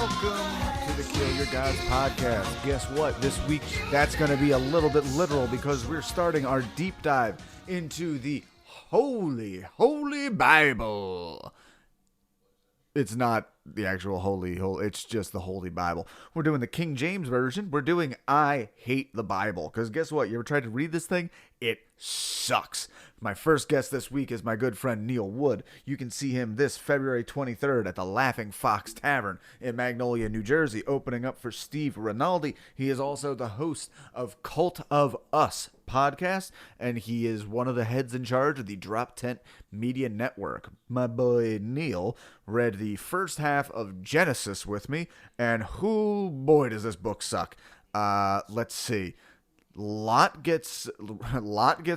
welcome to the Kill Your Gods podcast. Guess what? This week, that's going to be a little bit literal because we're starting our deep dive into the Holy Bible. It's not the actual holy, it's just the Holy Bible. We're doing the King James Version. We're doing I Hate the Bible. Because guess what? You ever tried to read this thing? It sucks. My first guest this week is my good friend Neil Wood. You can see him this February 23rd at the Laughing Fox Tavern in Magnolia, New Jersey, opening up for Steve Rinaldi. He is also the host of Cult of Us podcast, and he is one of the heads in charge of the DropTen Media Network. My boy Neil read the first half of Genesis with me, and whoo boy does this book suck. Let's see. Lot gets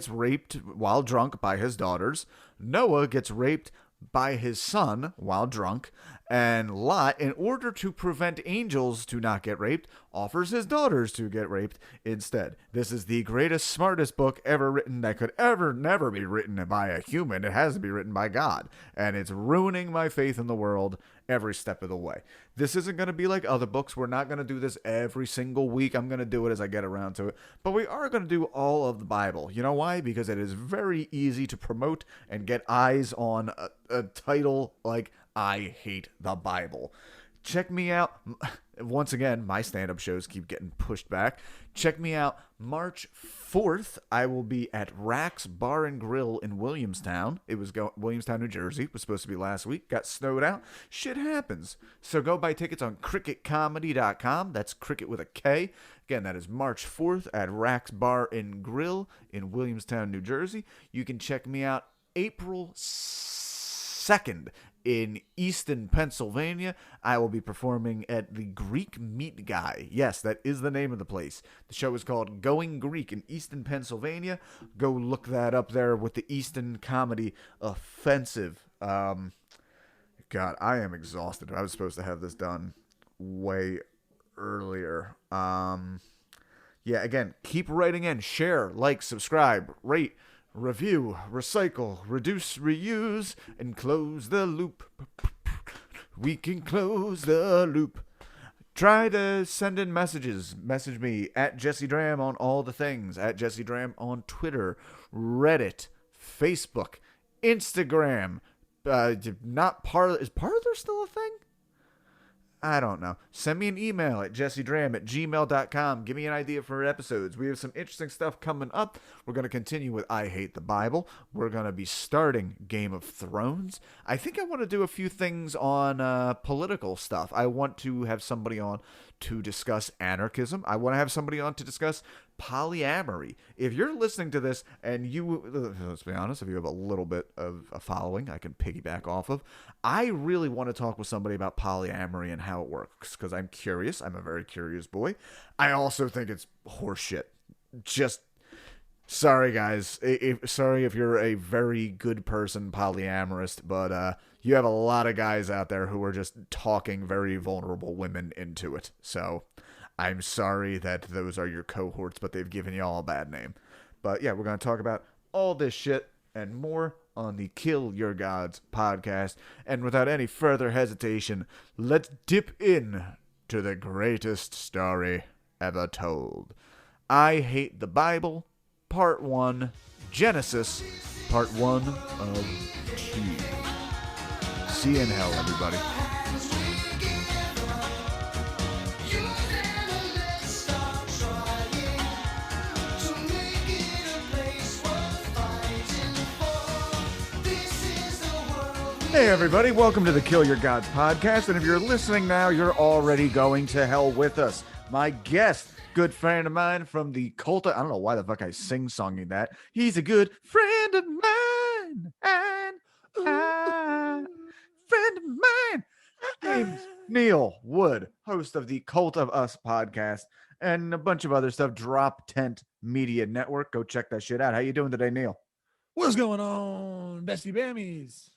raped while drunk by his daughters. Noah gets raped by his son while drunk. And Lot, in order to prevent angels to not get raped, offers his daughters to get raped instead. This is the greatest, smartest book ever written that could never be written by a human. It has to be written by God. And it's ruining my faith in the world every step of the way. This isn't going to be like other books. We're not going to do this every single week. I'm going to do it as I get around to it. But we are going to do all of the Bible. You know why? Because it is very easy to promote and get eyes on a title like I Hate the Bible. Check me out. Once again, my stand-up shows keep getting pushed back. Check me out March 4th. I will be at Rack's Bar and Grill in Williamstown. It was Williamstown, New Jersey. It was supposed to be last week. Got snowed out. Shit happens. So go buy tickets on cricketcomedy.com. That's cricket with a K. Again, that is March 4th at Rack's Bar and Grill in Williamstown, New Jersey. You can check me out April 2nd in Easton, Pennsylvania. I will be performing at the Greek Meat Guy. Yes, that is the name of the place. The show is called Going Greek in Easton, Pennsylvania. Go look that up there with the Easton Comedy Offensive. God, I am exhausted. I was supposed to have this done way earlier. Yeah, again, keep writing in. Share, like, subscribe, rate, review, recycle, reduce, reuse, and close the loop. We can close the loop. Try to send in messages. Message me at Jesse Draham on all the things. At Jesse Draham on Twitter, Reddit, Facebook, Instagram. Is Parler still a thing? I don't know. Send me an email at jessedraham@gmail.com. Give me an idea for episodes. We have some interesting stuff coming up. We're going to continue with I Hate the Bible. We're going to be starting Game of Thrones. I think I want to do a few things on political stuff. I want to have somebody on to discuss anarchism. I want to have somebody on to discuss polyamory. If you're listening to this and let's be honest, if you have a little bit of a following I can piggyback off of, I really want to talk with somebody about polyamory and how it works, because I'm curious. I'm a very curious boy. I also think it's horseshit. Just sorry, guys. Sorry if you're a very good person, polyamorist, but you have a lot of guys out there who are just talking very vulnerable women into it. So I'm sorry that those are your cohorts, but they've given you all a bad name. But yeah, we're going to talk about all this shit and more on the Kill Your Gods podcast. And without any further hesitation, let's dip in to the greatest story ever told. I Hate the Bible, Part 1, Genesis, Part 1 of 2. See you in hell, everybody. Hey everybody, welcome to the Kill Your Gods podcast, and if you're listening now, you're already going to hell with us. My guest, good friend of mine from the cult of, I don't know why the fuck I sing-songing that. He's a good friend of mine, and friend of mine. Name's Neil Wood, host of the Cult of Us podcast, and a bunch of other stuff, DropTen Media Network. Go check that shit out. How you doing today, Neil? What's going on, bestie bammies?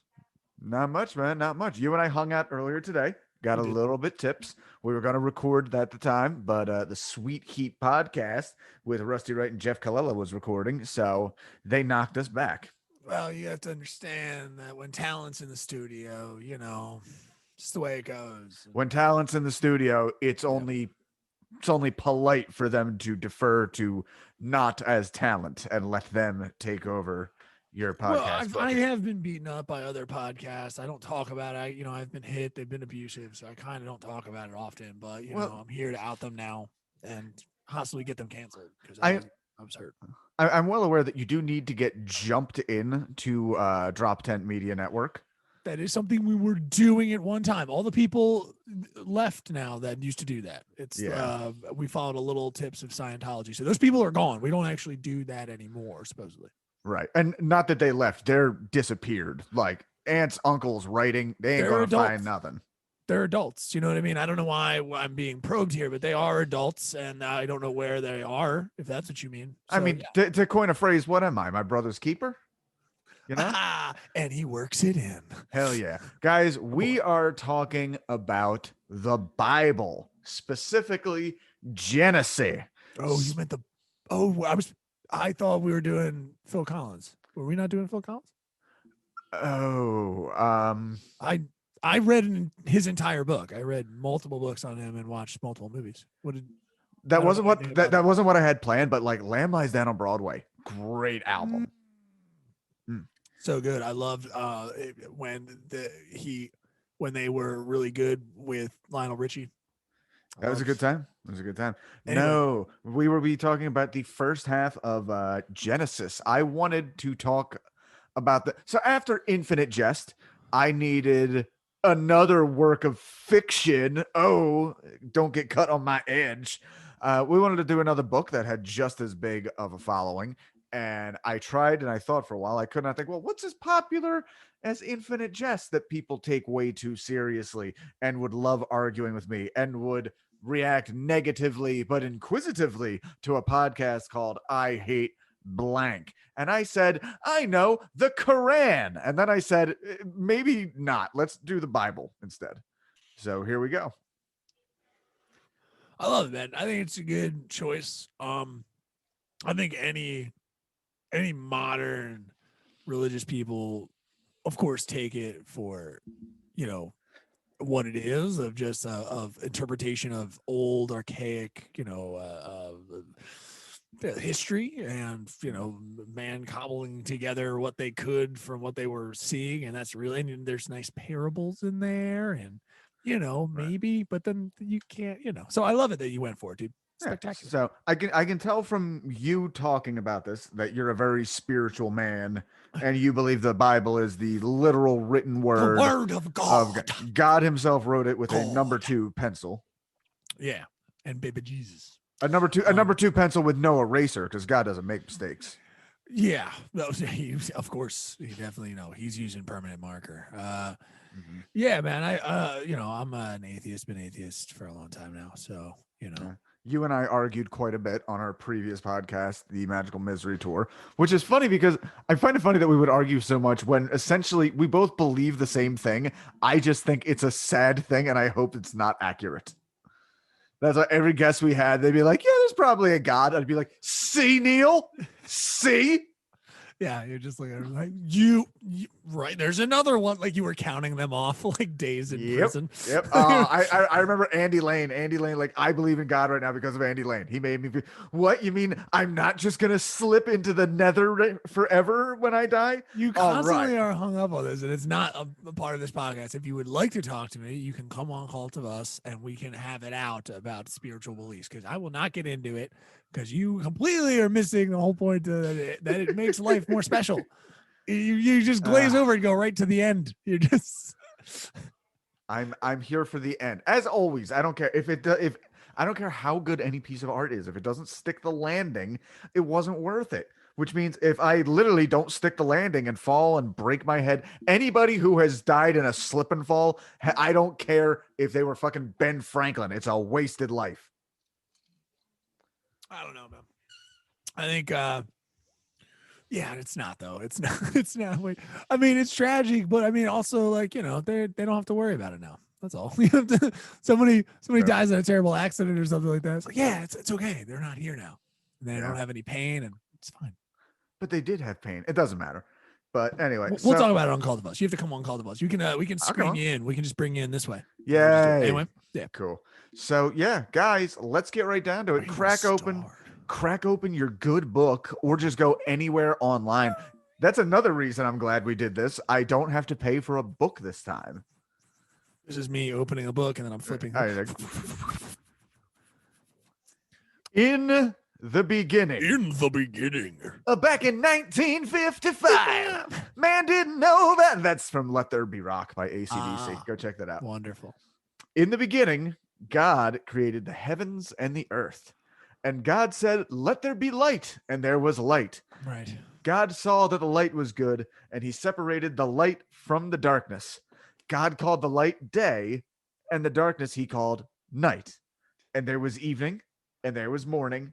Not much, man. Not much. You and I hung out earlier today. Got a little bit tips. We were going to record that at the time, but the Sweet Heat podcast with Rusty Wright and Jeff Colella was recording, so they knocked us back. Well, you have to understand that when talent's in the studio, Just the way it goes. When talent's in the studio, it's only polite for them to defer to not as talent and let them take over your podcast. Well, I have been beaten up by other podcasts. I don't talk about it. I've been hit. They've been abusive, so I kind of don't talk about it often. But I'm here to out them now and possibly get them canceled because I was hurt. I'm well aware that you do need to get jumped in to DropTen Media Network. That is something we were doing at one time. All the people left now that used to do that. We followed a little tips of Scientology. So those people are gone. We don't actually do that anymore, supposedly. Right. And not that they left, they're disappeared. Like aunts, uncles writing, they ain't going to find nothing. They're adults. You know what I mean? I don't know why I'm being probed here, but they are adults and I don't know where they are, if that's what you mean. So, to coin a phrase, what am I? My brother's keeper? And he works it in. Hell yeah. Guys, we are talking about the Bible, specifically Genesis. Oh, you meant I thought we were doing Phil Collins. Were we not doing Phil Collins? I read his entire book. I read multiple books on him and watched multiple movies. That wasn't what I had planned, but like Lamb Lies Down on Broadway, great album. So good. I loved when they were really good with Lionel Richie. That was a good time. Anyway. No, we will be talking about the first half of Genesis. I wanted to talk about so after Infinite Jest, I needed another work of fiction. Oh, don't get cut on my edge. We wanted to do another book that had just as big of a following. And I tried and I thought for a while, I could not think, well, what's as popular as Infinite Jest that people take way too seriously and would love arguing with me and would react negatively but inquisitively to a podcast called I Hate Blank. And I said, I know, the Quran. And then I said, maybe not. Let's do the Bible instead. So here we go. I love it, man. I think it's a good choice. I think any modern religious people, of course, take it for, what it is of just of interpretation of old, archaic, history and, man cobbling together what they could from what they were seeing. And that's really, and there's nice parables in there and, maybe, but then you can't, so I love it that you went for it, dude. Spectacular. So I can tell from you talking about this that you're a very spiritual man and you believe the Bible is the literal written word, the word of God. God himself wrote it with a number 2 pencil. Yeah. And baby Jesus. A number two pencil with no eraser because God doesn't make mistakes. Yeah. Of course. He definitely he's using permanent marker. Yeah, man. I'm an atheist, been atheist for a long time now. So, You and I argued quite a bit on our previous podcast, the Magical Misery Tour, which is funny because I find it funny that we would argue so much when essentially we both believe the same thing. I just think it's a sad thing and I hope it's not accurate. That's why every guest we had, they'd be like, yeah, there's probably a God. I'd be like, see, Neil? See? Yeah, you're just like you right. There's another one. Like you were counting them off like days in prison. Yep. I remember Andy Lane. Like I believe in God right now because of Andy Lane. He made me feel, what you mean? I'm not just gonna slip into the nether forever when I die. You constantly are hung up on this, and it's not a part of this podcast. If you would like to talk to me, you can come on Cult of Us, and we can have it out about spiritual beliefs because I will not get into it. Because you completely are missing the whole point that it makes life more special. You just glaze over and go right to the end. You're just. I'm here for the end, as always. I don't care if I don't care how good any piece of art is. If it doesn't stick the landing, it wasn't worth it. Which means if I literally don't stick the landing and fall and break my head, anybody who has died in a slip and fall, I don't care if they were fucking Ben Franklin. It's a wasted life. I don't know, man. I think, it's not though. It's not. I mean, it's tragic, but I mean, also like, they don't have to worry about it now. That's all. Somebody dies in a terrible accident or something like that. It's like, yeah, it's okay. They're not here now. And they don't have any pain and it's fine. But they did have pain. It doesn't matter. But anyway, we'll talk about it on Call the Bus. You have to come on Call the Bus. You can we can screen you in. We can just bring you in this way. Yay. Anyway, yeah, cool. So yeah, guys, let's get right down to it. Crack open your good book, or just go anywhere online. That's another reason I'm glad we did this. I don't have to pay for a book this time. This is me opening a book and then I'm flipping. In the beginning. Back in 1955. Man didn't know that. That's from Let There Be Rock by AC/DC. Go check that out. Wonderful. In the beginning, God created the heavens and the earth. And God said, let there be light. And there was light. Right. God saw that the light was good, and he separated the light from the darkness. God called the light day, and the darkness he called night. And there was evening, and there was morning,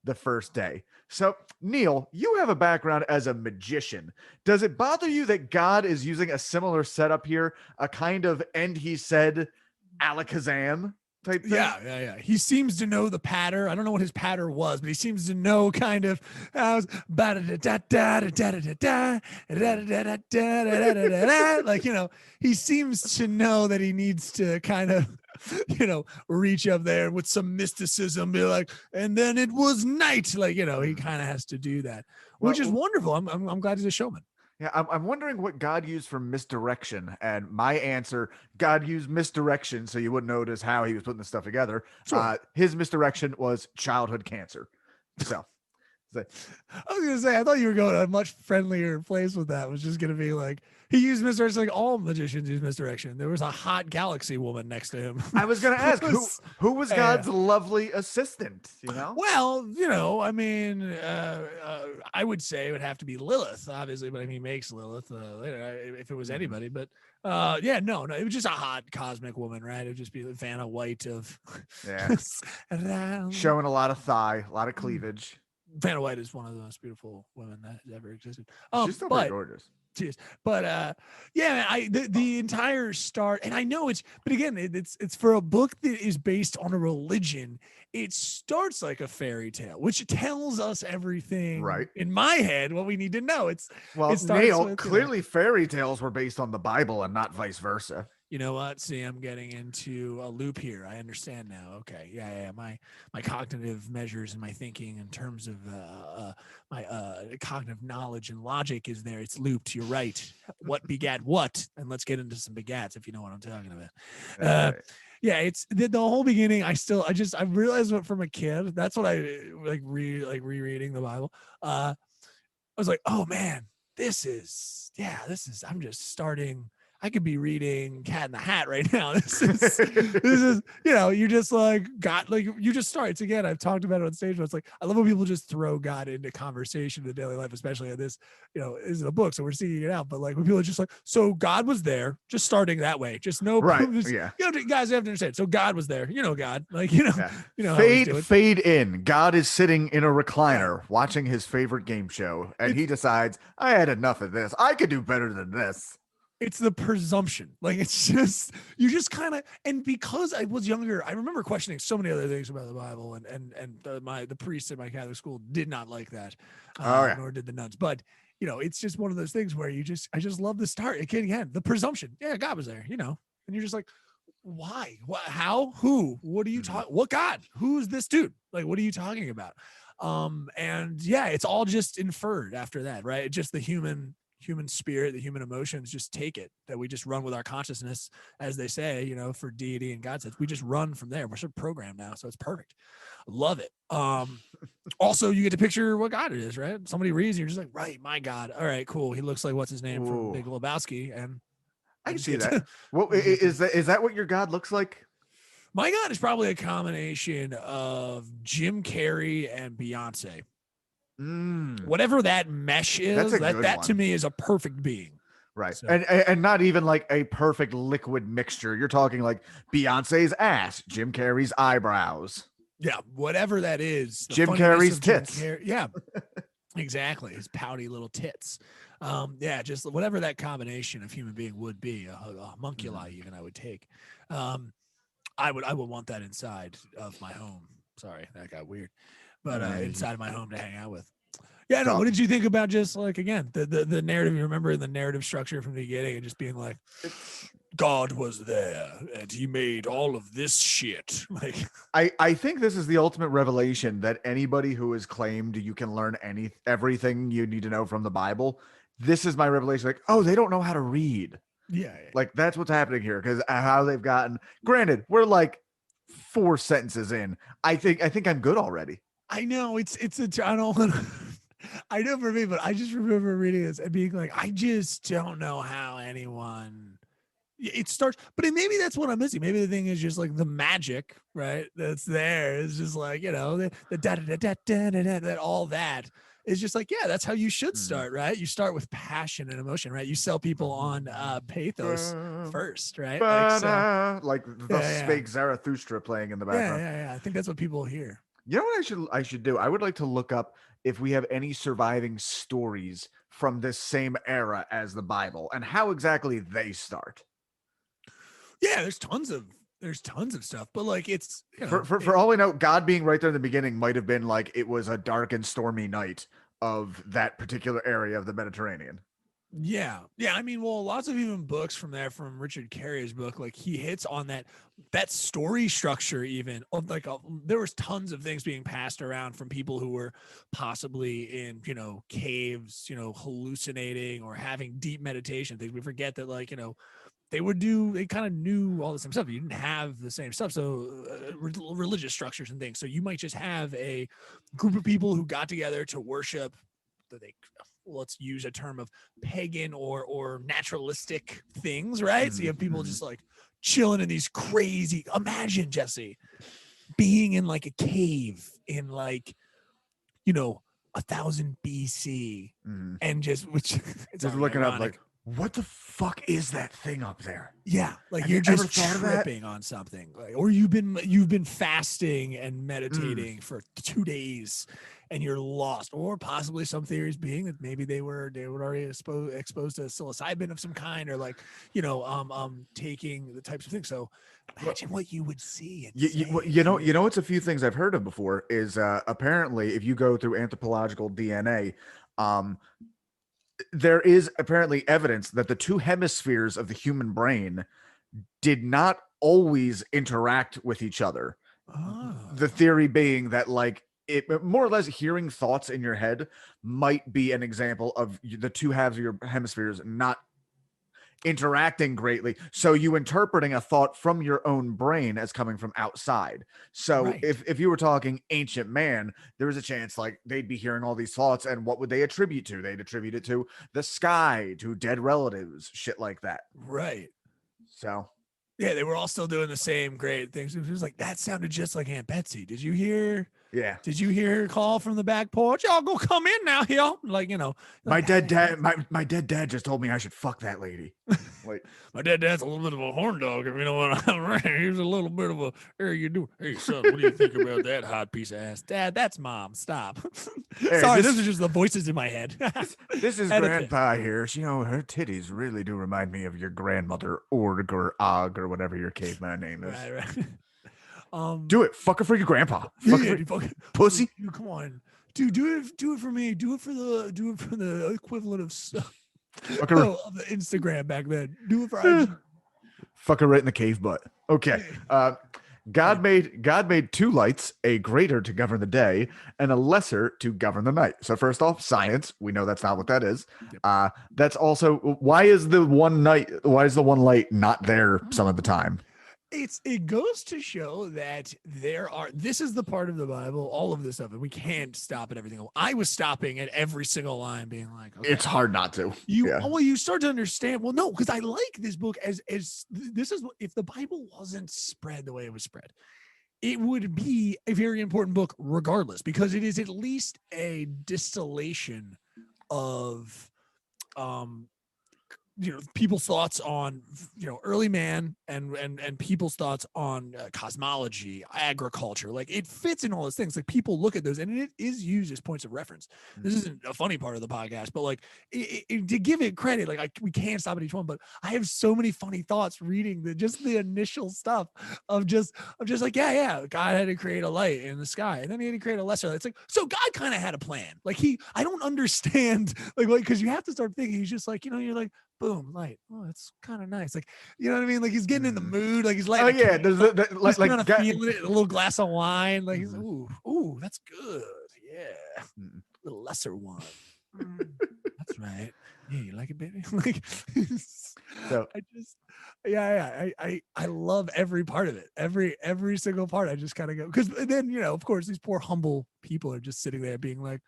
the first day. So, Neil, you have a background as a magician. Does it bother you that God is using a similar setup here, a kind of "and he said" alakazam type thing? Yeah. He seems to know the patter. I don't know what his patter was, but he seems to know kind of like, he seems to know that he needs to kind of, reach up there with some mysticism, be like, and then it was night. Like, he kind of has to do that, which is wonderful. I'm glad he's a showman. Yeah, I'm wondering what God used for misdirection. And my answer, God used misdirection so you wouldn't notice how he was putting the stuff together. Sure. His misdirection was childhood cancer. So I was going to say, I thought you were going a much friendlier place with that. It was just going to be like, he used misdirection like all magicians use misdirection. There was a hot galaxy woman next to him. I was going to ask, who was God's lovely assistant, Well, I mean, I would say it would have to be Lilith, obviously, but I mean, he makes Lilith later, if it was anybody. But no, it was just a hot cosmic woman, right? It would just be Vanna White of... Showing a lot of thigh, a lot of cleavage. Vanna White is one of the most beautiful women that has ever existed. She's still pretty gorgeous. But the entire start, and I know but again, it's for a book that is based on a religion. It starts like a fairy tale, which tells us everything, right? In my head, what we need to know. Neil, clearly fairy tales were based on the Bible and not vice versa. You know what? See, I'm getting into a loop here. I understand now. Okay. Yeah. My cognitive measures and my thinking in terms of my cognitive knowledge and logic is there. It's looped. You're right. What begat what? And let's get into some begats if you know what I'm talking about. Right. Yeah, it's the whole beginning. I realized what from a kid. That's what I rereading the Bible. I was like, oh man, this is I'm just starting. I could be reading Cat in the Hat right now. This is, you just you just start. It's again, I've talked about it on stage, but it's like, I love when people just throw God into conversation in daily life, especially in this, is a book. So we're seeing it out. But like when people are just like, so God was there, just starting that way. Just no, right. Just, yeah. Guys have to understand. So God was there, God, fade in. God is sitting in a recliner watching his favorite game show. And he decides, I had enough of this. I could do better than this. It's the presumption. Like, it's just, you just kind of, and because I was younger, I remember questioning so many other things about the Bible, and the priests at my Catholic school did not like that. Nor did the nuns. But, it's just one of those things where I just love the start. Again, the presumption. Yeah, God was there, and you're just like, why? What? How? Who? What are you talking? What God? Who's this dude? Like, what are you talking about? And yeah, it's all just inferred after that, right? Just the human spirit, the human emotions just take it, that we just run with our consciousness, as they say, for deity and God says, we just run from there. We're sort of programmed now. So it's perfect. Love it. Also you get to picture what God it is, right? Somebody reads, you're just like, right. My God. All right, cool. He looks like what's his name from Big Lebowski. And I can see that. What is that what your God looks like? My God is probably a combination of Jim Carrey and Beyonce. Whatever that mesh is, that to me is a perfect being, right? So. And not even like a perfect liquid mixture. You're talking like Beyonce's ass, Jim Carrey's eyebrows, whatever that is. Jim Carrey's tits, exactly, his pouty little tits. Just whatever that combination of human being would be, a homunculi even I would take. I would want that inside of my home. Sorry, that got weird. But inside of my home to hang out with. Yeah, no. So, What did you think about just like again the narrative? You remember the narrative structure from the beginning and just being like, God was there and he made all of this shit. Like, I think this is the ultimate revelation that anybody who has claimed you can learn everything you need to know from the Bible. This is my revelation. Like, oh, they don't know how to read. yeah. Like that's what's happening here because how they've gotten. Granted, we're like 4 sentences in. I think I'm good already. I know I don't want to. I know for me, but I just remember reading this and being like, I just don't know how anyone. It starts, but maybe that's what I'm missing. Maybe the thing is just like the magic, right? That's there. It's just like the da da da da da da that all that is just like that's how you should start, right? You start with passion and emotion, right? You sell people on pathos first, right? Like thus spake Zarathustra playing in the background. Yeah. I think that's what people hear. You know what I should do? I would like to look up if we have any surviving stories from this same era as the Bible and how exactly they start. Yeah, there's tons of stuff, but like it's for all we know, God being right there in the beginning might have been like it was a dark and stormy night of that particular area of the Mediterranean. Yeah. I mean, well, lots of even books from Richard Carrier's book, like he hits on that story structure. Even like there was tons of things being passed around from people who were possibly in caves, hallucinating or having deep meditation things. We forget that they kind of knew all the same stuff. You didn't have the same stuff. So religious structures and things. So you might just have a group of people who got together to worship let's use a term of pagan or naturalistic things, right? So you have people just like chilling in these crazy, imagine Jesse being in like a cave in 1000 BC and just looking up like, what the fuck is that thing up there? Yeah, like you're just tripping on something, or you've been fasting and meditating for 2 days, and you're lost. Or possibly some theories being that maybe they were already exposed to psilocybin of some kind, or taking the types of things. So imagine what you would see. It's a few things I've heard of before is apparently if you go through anthropological DNA, there is apparently evidence that the two hemispheres of the human brain did not always interact with each other. Oh. The theory being that it more or less hearing thoughts in your head might be an example of the two halves of your hemispheres not interacting greatly, so you interpreting a thought from your own brain as coming from outside. So right. if you were talking ancient man, there was a chance they'd be hearing all these thoughts, and what would they attribute to? They'd attribute it to the sky, to dead relatives, shit like that. Right. So yeah, they were all still doing the same great things. It was like, that sounded just like Aunt Betsy. Did you hear? Yeah. Did you hear her call from the back porch? Y'all go come in now, y'all. My dead dead dad just told me I should fuck that lady. Wait. My dad's a little bit of a horn dog, if you know what I'm right. He's a little bit of a, hey son, what do you think about that hot piece of ass? Dad, that's mom. Stop. Hey, sorry, this is just the voices in my head. This is Grandpa here. Her titties really do remind me of your grandmother, Org or Og or whatever your caveman name is. Right. Do it. Fuck her for your grandpa. Pussy. Dude, come on, dude. Do it for me. Do it for the equivalent of of the Instagram back then. Do it for IG. Fuck her right in the cave butt. Okay. God made two lights, a greater to govern the day and a lesser to govern the night. So first off, science. We know that's not what that is. That's also why is the one light not there some of the time? It goes to show that this is the part of the Bible, all of this stuff, and we can't stop at everything. I was stopping at every single line being like, okay. It's hard not to. You start to understand. Well, no, because I like this book as this is if the Bible wasn't spread the way it was spread, it would be a very important book regardless, because it is at least a distillation of people's thoughts on early man and people's thoughts on cosmology, agriculture. Like it fits in all those things. Like people look at those and it is used as points of reference. This isn't a funny part of the podcast, but like to give it credit, like we can't stop at each one, but I have so many funny thoughts reading the initial stuff of just like, God had to create a light in the sky and then he had to create a lesser light. It's like, so God kind of had a plan. Like I don't understand like, cause you have to start thinking, he's just like, you're like, boom, light. Oh, that's kind of nice. Like, you know what I mean? Like he's getting in the mood. Like he's like, there's he's kind of feeling it. A little glass of wine. Like he's ooh, that's good. Yeah, the lesser one. That's right. Yeah, you like it, baby? Like, so I love every part of it. Every single part. I just kind of go because then of course these poor humble people are just sitting there being like,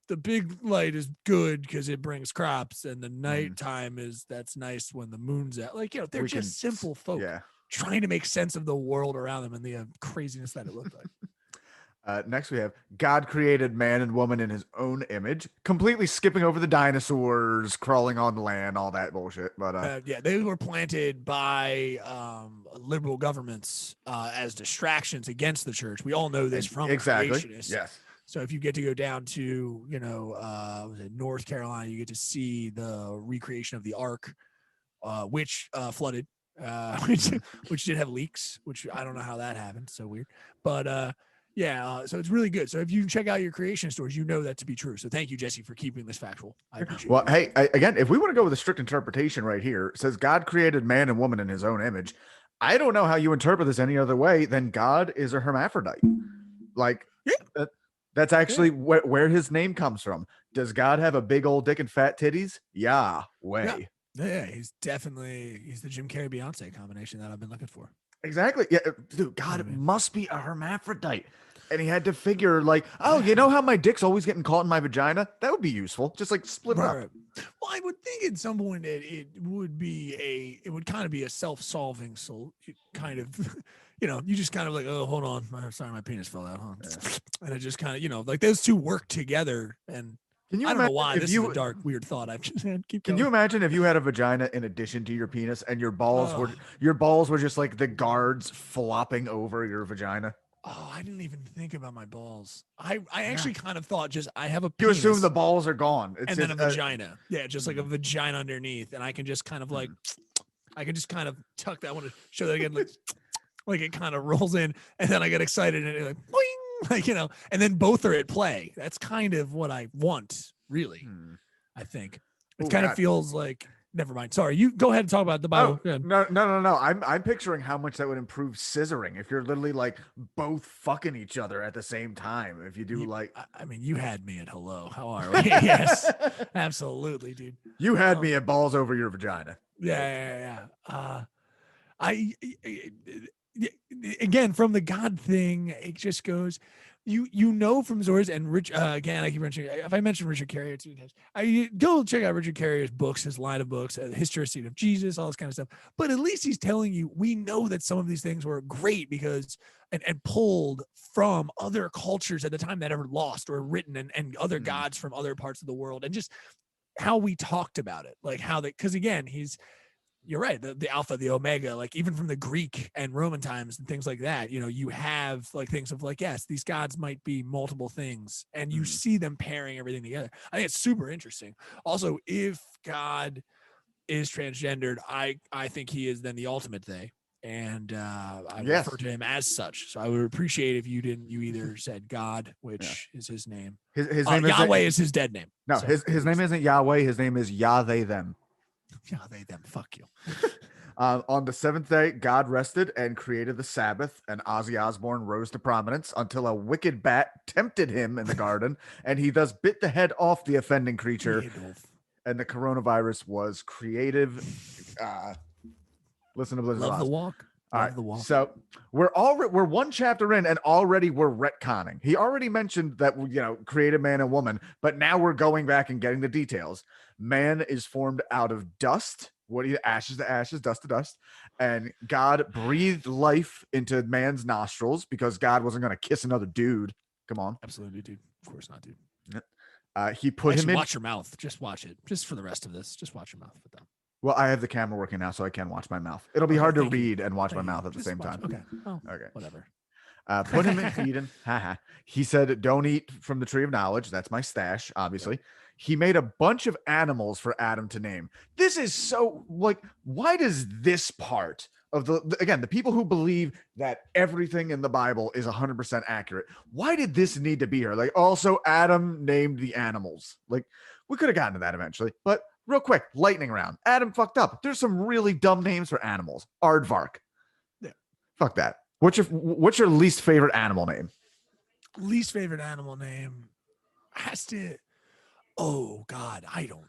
the big light is good because it brings crops, and the nighttime that's nice when the moon's out. Like, they're just simple folk trying to make sense of the world around them and the craziness that it looked like. Next, we have God created man and woman in his own image, completely skipping over the dinosaurs crawling on the land, all that bullshit. But they were planted by liberal governments as distractions against the church. We all know this from creationists. Yes. So if you get to go down to, North Carolina, you get to see the recreation of the Ark, which flooded, which did have leaks, which I don't know how that happened. So weird. But so it's really good. So if you check out your creation stories, you know that to be true. So thank you, Jesse, for keeping this factual. I appreciate it. Hey, again, if we want to go with a strict interpretation right here, it says God created man and woman in his own image. I don't know how you interpret this any other way than God is a hermaphrodite. Like, that's actually where his name comes from. Does God have a big old dick and fat titties? Yeah, way. Yeah, he's the Jim Carrey Beyonce combination that I've been looking for. Exactly. Yeah, dude, God must be a hermaphrodite. And he had to figure like, you know how my dick's always getting caught in my vagina? That would be useful. Just like split it up. Well, I would think at some point that it would kind of be a self-solving kind of, you just kind of like, oh, hold on. Sorry, my penis fell out, huh? Yeah. And it just kind of, like those two work together. And I don't know why this is a dark, weird thought I've just had. Can you imagine if you had a vagina in addition to your penis and your balls were just like the guards flopping over your vagina? Oh, I didn't even think about my balls. I actually kind of thought I have a penis. You assume the balls are gone. And then a vagina. Yeah, just like a vagina underneath. And I can just kind of like, tuck that. I want to show that again. Like it kind of rolls in and then I get excited and it like, boing, like, and then both are at play. That's kind of what I want, really. I think it kind of feels like, never mind. Sorry, you go ahead and talk about the Bible. No. I'm picturing how much that would improve scissoring if you're literally like both fucking each other at the same time. If you do you had me at hello. How are we? Yes, absolutely, dude. You had me at balls over your vagina. Yeah. Again, from the God thing, it just goes, from Zords and Rich, again, I keep mentioning, if I mentioned Richard Carrier too, I go check out Richard Carrier's books, his line of books, Historicity of Jesus, all this kind of stuff. But at least he's telling you, we know that some of these things were great because, and pulled from other cultures at the time that ever lost or written and other gods from other parts of the world. And just how we talked about it, like how because again, you're right. The Alpha, the Omega, like even from the Greek and Roman times and things like that, you have like things of like, yes, these gods might be multiple things and you see them pairing everything together. I think it's super interesting. Also, if God is transgendered, I think he is then the ultimate they. And I refer to him as such. So I would appreciate if you either said God, which is his name. His name Yahweh is his dead name. No, so, his name isn't Yahweh. His name is Yah, they, them. Yeah, they them. Fuck you. On the seventh day, God rested and created the Sabbath, and Ozzy Osbourne rose to prominence until a wicked bat tempted him in the garden, and he thus bit the head off the offending creature. And the coronavirus was creative. Listen to Blizzard. Love the walk. All right, so we're one chapter in, and already we're retconning. He already mentioned that created man and woman, but now we're going back and getting the details. Man is formed out of dust. Ashes to ashes, dust to dust, and God breathed life into man's nostrils because God wasn't going to kiss another dude. Come on, absolutely, dude. Of course not, dude. He put him in. Watch your mouth. Just watch it. Just for the rest of this, just watch your mouth with them. Well, I have the camera working now, so I can watch my mouth. It'll be hard to read and watch my mouth at the same time. Okay. Oh, okay. Whatever. Put him in Eden. He said, don't eat from the tree of knowledge. That's my stash, obviously. Yep. He made a bunch of animals for Adam to name. This is so, like, why does this part of the people who believe that everything in the Bible is 100% accurate, why did this need to be here? Like, also, Adam named the animals. Like, we could have gotten to that eventually, but real quick, lightning round. Adam fucked up. There's some really dumb names for animals. Aardvark. Yeah. Fuck that. What's your least favorite animal name? Least favorite animal name has to. Oh God, I don't.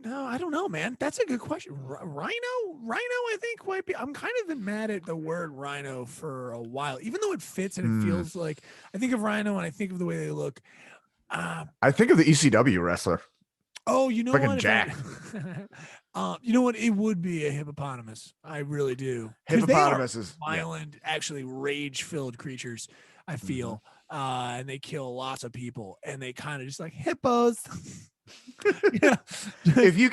I don't know, man. That's a good question. Rhino, I think might be. I'm kind of been mad at the word rhino for a while, even though it fits and it feels like. I think of rhino and I think of the way they look. I think of the ECW wrestler. Oh, you know freaking what? Jack. You know what? It would be a hippopotamus. I really do. Hippopotamus is violent, actually rage-filled creatures. I feel, and they kill lots of people, and they kind of just like hippos. Yeah. If you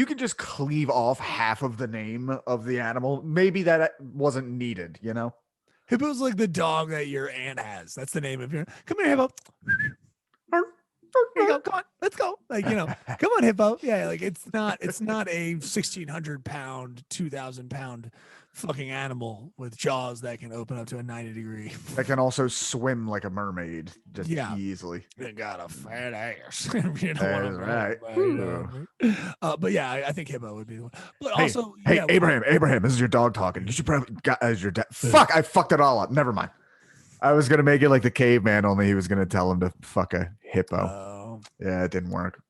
can just cleave off half of the name of the animal, maybe that wasn't needed. You know, hippo's like the dog that your aunt has. That's the name of your. Come here, hippo. Here you go. Come on, let's go. Like, you know, come on, hippo. Yeah, like it's not a 1,600 pound, 2,000 pound fucking animal with jaws that can open up to a 90-degree. That can also swim like a mermaid, just easily. They got a fat ass. You know right. But yeah, I think hippo would be the one. But hey, also, Abraham, this is your dog talking. You should probably as your dad. Fuck, I fucked it all up. Never mind. I was gonna make it like the caveman, only he was gonna tell him to fuck a hippo. Yeah, it didn't work.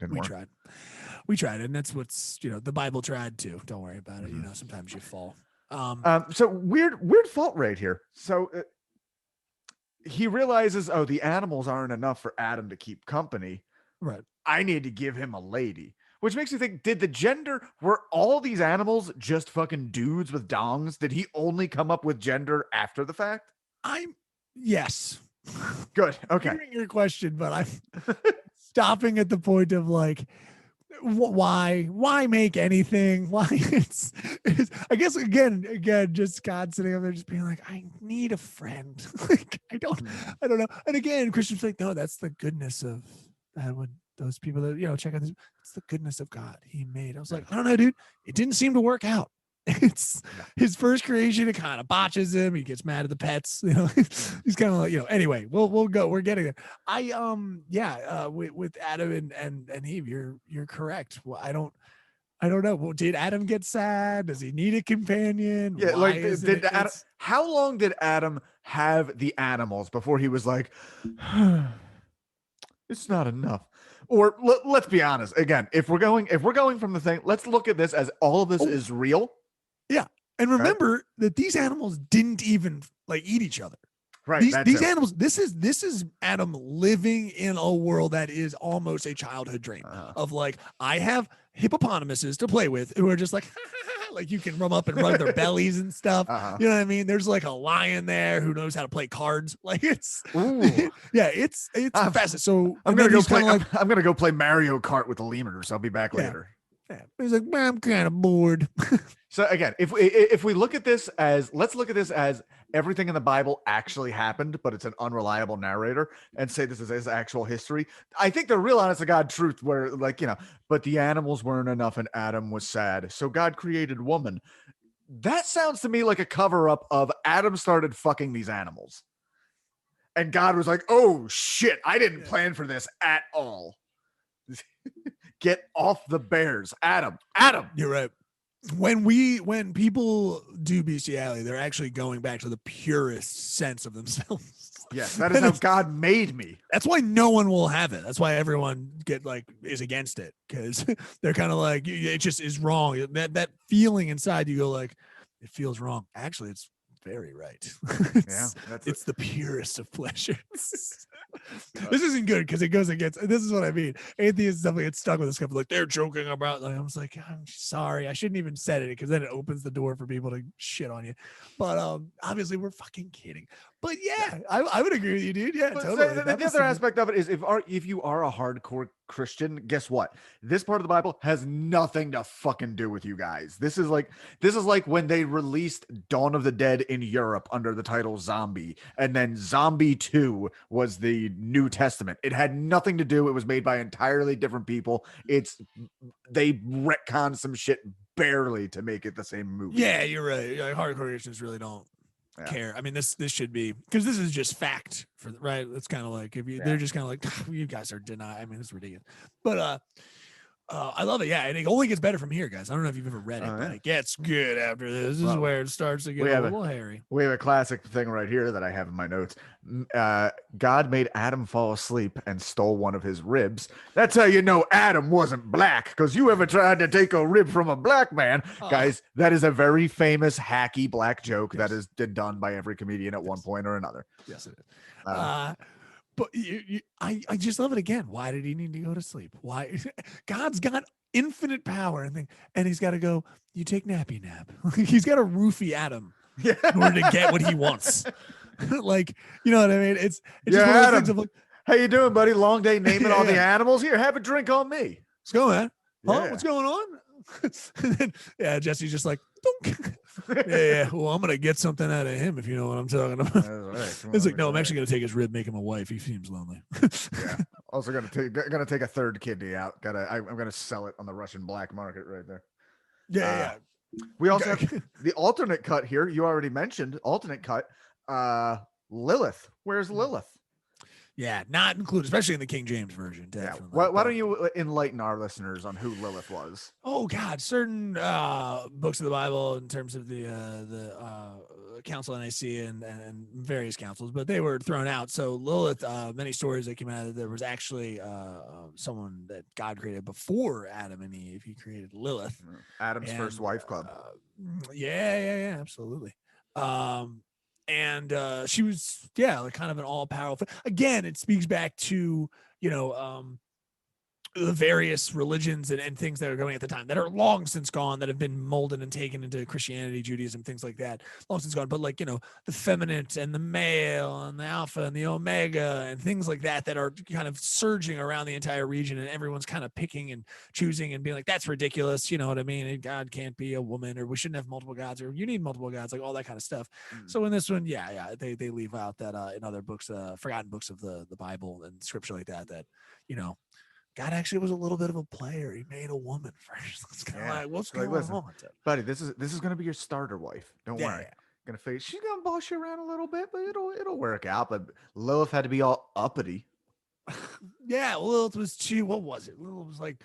We tried, and that's what's the Bible tried too. Don't worry about it. You know, sometimes you fall. So weird fault rate here. So he realizes, the animals aren't enough for Adam to keep company. Right. I need to give him a lady. Which makes me think, were all these animals just fucking dudes with dongs? Did he only come up with gender after the fact? Yes. Good. Okay. Hearing your question, but I'm stopping at the point of like, why make anything? Why it's I guess again, just God sitting up there just being like, I need a friend. Like, I don't know. And again, Christians like, no, that's the goodness of that would those people that, check out this. It's the goodness of God he made. I was like, I don't know, dude. It didn't seem to work out. It's his first creation. It kind of botches him. He gets mad at the pets. He's kind of like, anyway, we'll go. We're getting there. With Adam and Eve, you're correct. Well, I don't know. Well, did Adam get sad? Does he need a companion? Yeah, how long did Adam have the animals before he was like, it's not enough? Or let's be honest. Again, if we're going from the thing, let's look at this as all of this is real. Yeah. And remember that these animals didn't even like eat each other. Right. These animals, this is Adam living in a world that is almost a childhood dream of like, I have hippopotamuses to play with who are just like, like you can rub up and rub their bellies and stuff. You know what I mean? There's like a lion there who knows how to play cards. Like it's fascinating. So I'm gonna go play Mario Kart with the lemurs. I'll be back later. Yeah. He's like, I'm kind of bored. So again, if we look at this as, let's look at this as everything in the Bible actually happened, but it's an unreliable narrator, and say this is his actual history. I think the real honest to God truth where but the animals weren't enough and Adam was sad. So God created woman. That sounds to me like a cover up of Adam started fucking these animals. And God was like, oh shit, I didn't plan for this at all. Get off the bears. Adam. You're right. When people do bestiality, they're actually going back to the purest sense of themselves. Yes, that is how God made me. That's why no one will have it. That's why everyone is against it, because they're kind of like, it just is wrong. That feeling inside you go like, it feels wrong. Actually, it's very right. It's the purest of pleasures. This isn't good because it goes against. This is what I mean. Atheists definitely get stuck with this stuff. Like they're joking about. Like, I was like, I'm sorry, I shouldn't even said it because then it opens the door for people to shit on you. But obviously we're fucking kidding. But yeah, I would agree with you, dude. Yeah, totally. The other aspect of it is if you are a hardcore Christian, guess what? This part of the Bible has nothing to fucking do with you guys. This is like when they released Dawn of the Dead in Europe under the title Zombie, and then Zombie 2 was the New Testament. It had nothing to do. It was made by entirely different people. They retconned some shit barely to make it the same movie. Yeah, you're right. Like, hardcore Christians really don't care. I mean, this should be, because this is just fact, right? It's kind of like, if you they're just kind of like, you guys are denying. I mean, it's ridiculous. But I love it. Yeah, and it only gets better from here, guys. I don't know if you've ever read it, but it gets good after this. This is where it starts to get a little hairy. We have a classic thing right here that I have in my notes. God made Adam fall asleep and stole one of his ribs. That's how you know Adam wasn't black, because you ever tried to take a rib from a black man. Guys, that is a very famous hacky black joke that has been done by every comedian at one point or another. Yes, it is. But I just love it again. Why did he need to go to sleep? Why? God's got infinite power and he's got to go, you take nappy nap. He's got to roofie Adam in order to get what he wants. Like, you know what I mean? It's just one of those things of like, how you doing, buddy? Long day naming all the animals. Here, have a drink on me. Let's go, man. Huh? What's going on? And then, Jesse's just like, yeah. Well, I'm gonna get something out of him, if you know what I'm talking about. Right. It's like, no, I'm actually gonna take his rib, make him a wife. He seems lonely. Yeah. Also gonna take a third kidney out. I'm gonna sell it on the Russian black market right there. Yeah. We also have the alternate cut here. You already mentioned alternate cut. Lilith. Where's Lilith? Yeah, not included, especially in the King James version. Definitely. Yeah. Why don't you enlighten our listeners on who Lilith was? Oh God, certain books of the Bible, in terms of the Council of Nicaea and various councils, but they were thrown out. So Lilith, many stories that came out of it, there was actually someone that God created before Adam and Eve. He created Lilith, Adam's first wife club. Yeah, absolutely. And she was, like kind of an all-powerful. Again, it speaks back to, the various religions and things that are going at the time that are long since gone, that have been molded and taken into Christianity, Judaism, things like that, long since gone. But like, the feminine and the male and the alpha and the omega and things like that are kind of surging around the entire region, and everyone's kind of picking and choosing and being like, that's ridiculous. You know what I mean? And God can't be a woman, or we shouldn't have multiple gods, or you need multiple gods, like all that kind of stuff. So in this one, they leave out that in other books, forgotten books of the Bible and scripture like that, God actually was a little bit of a player. He made a woman first. It's kind of like, what's going on? Buddy, this is going to be your starter wife. Don't worry. She's gonna boss you around a little bit, but it'll work out. But Lilith had to be all uppity. Lilith was too. What was it? Lilith was like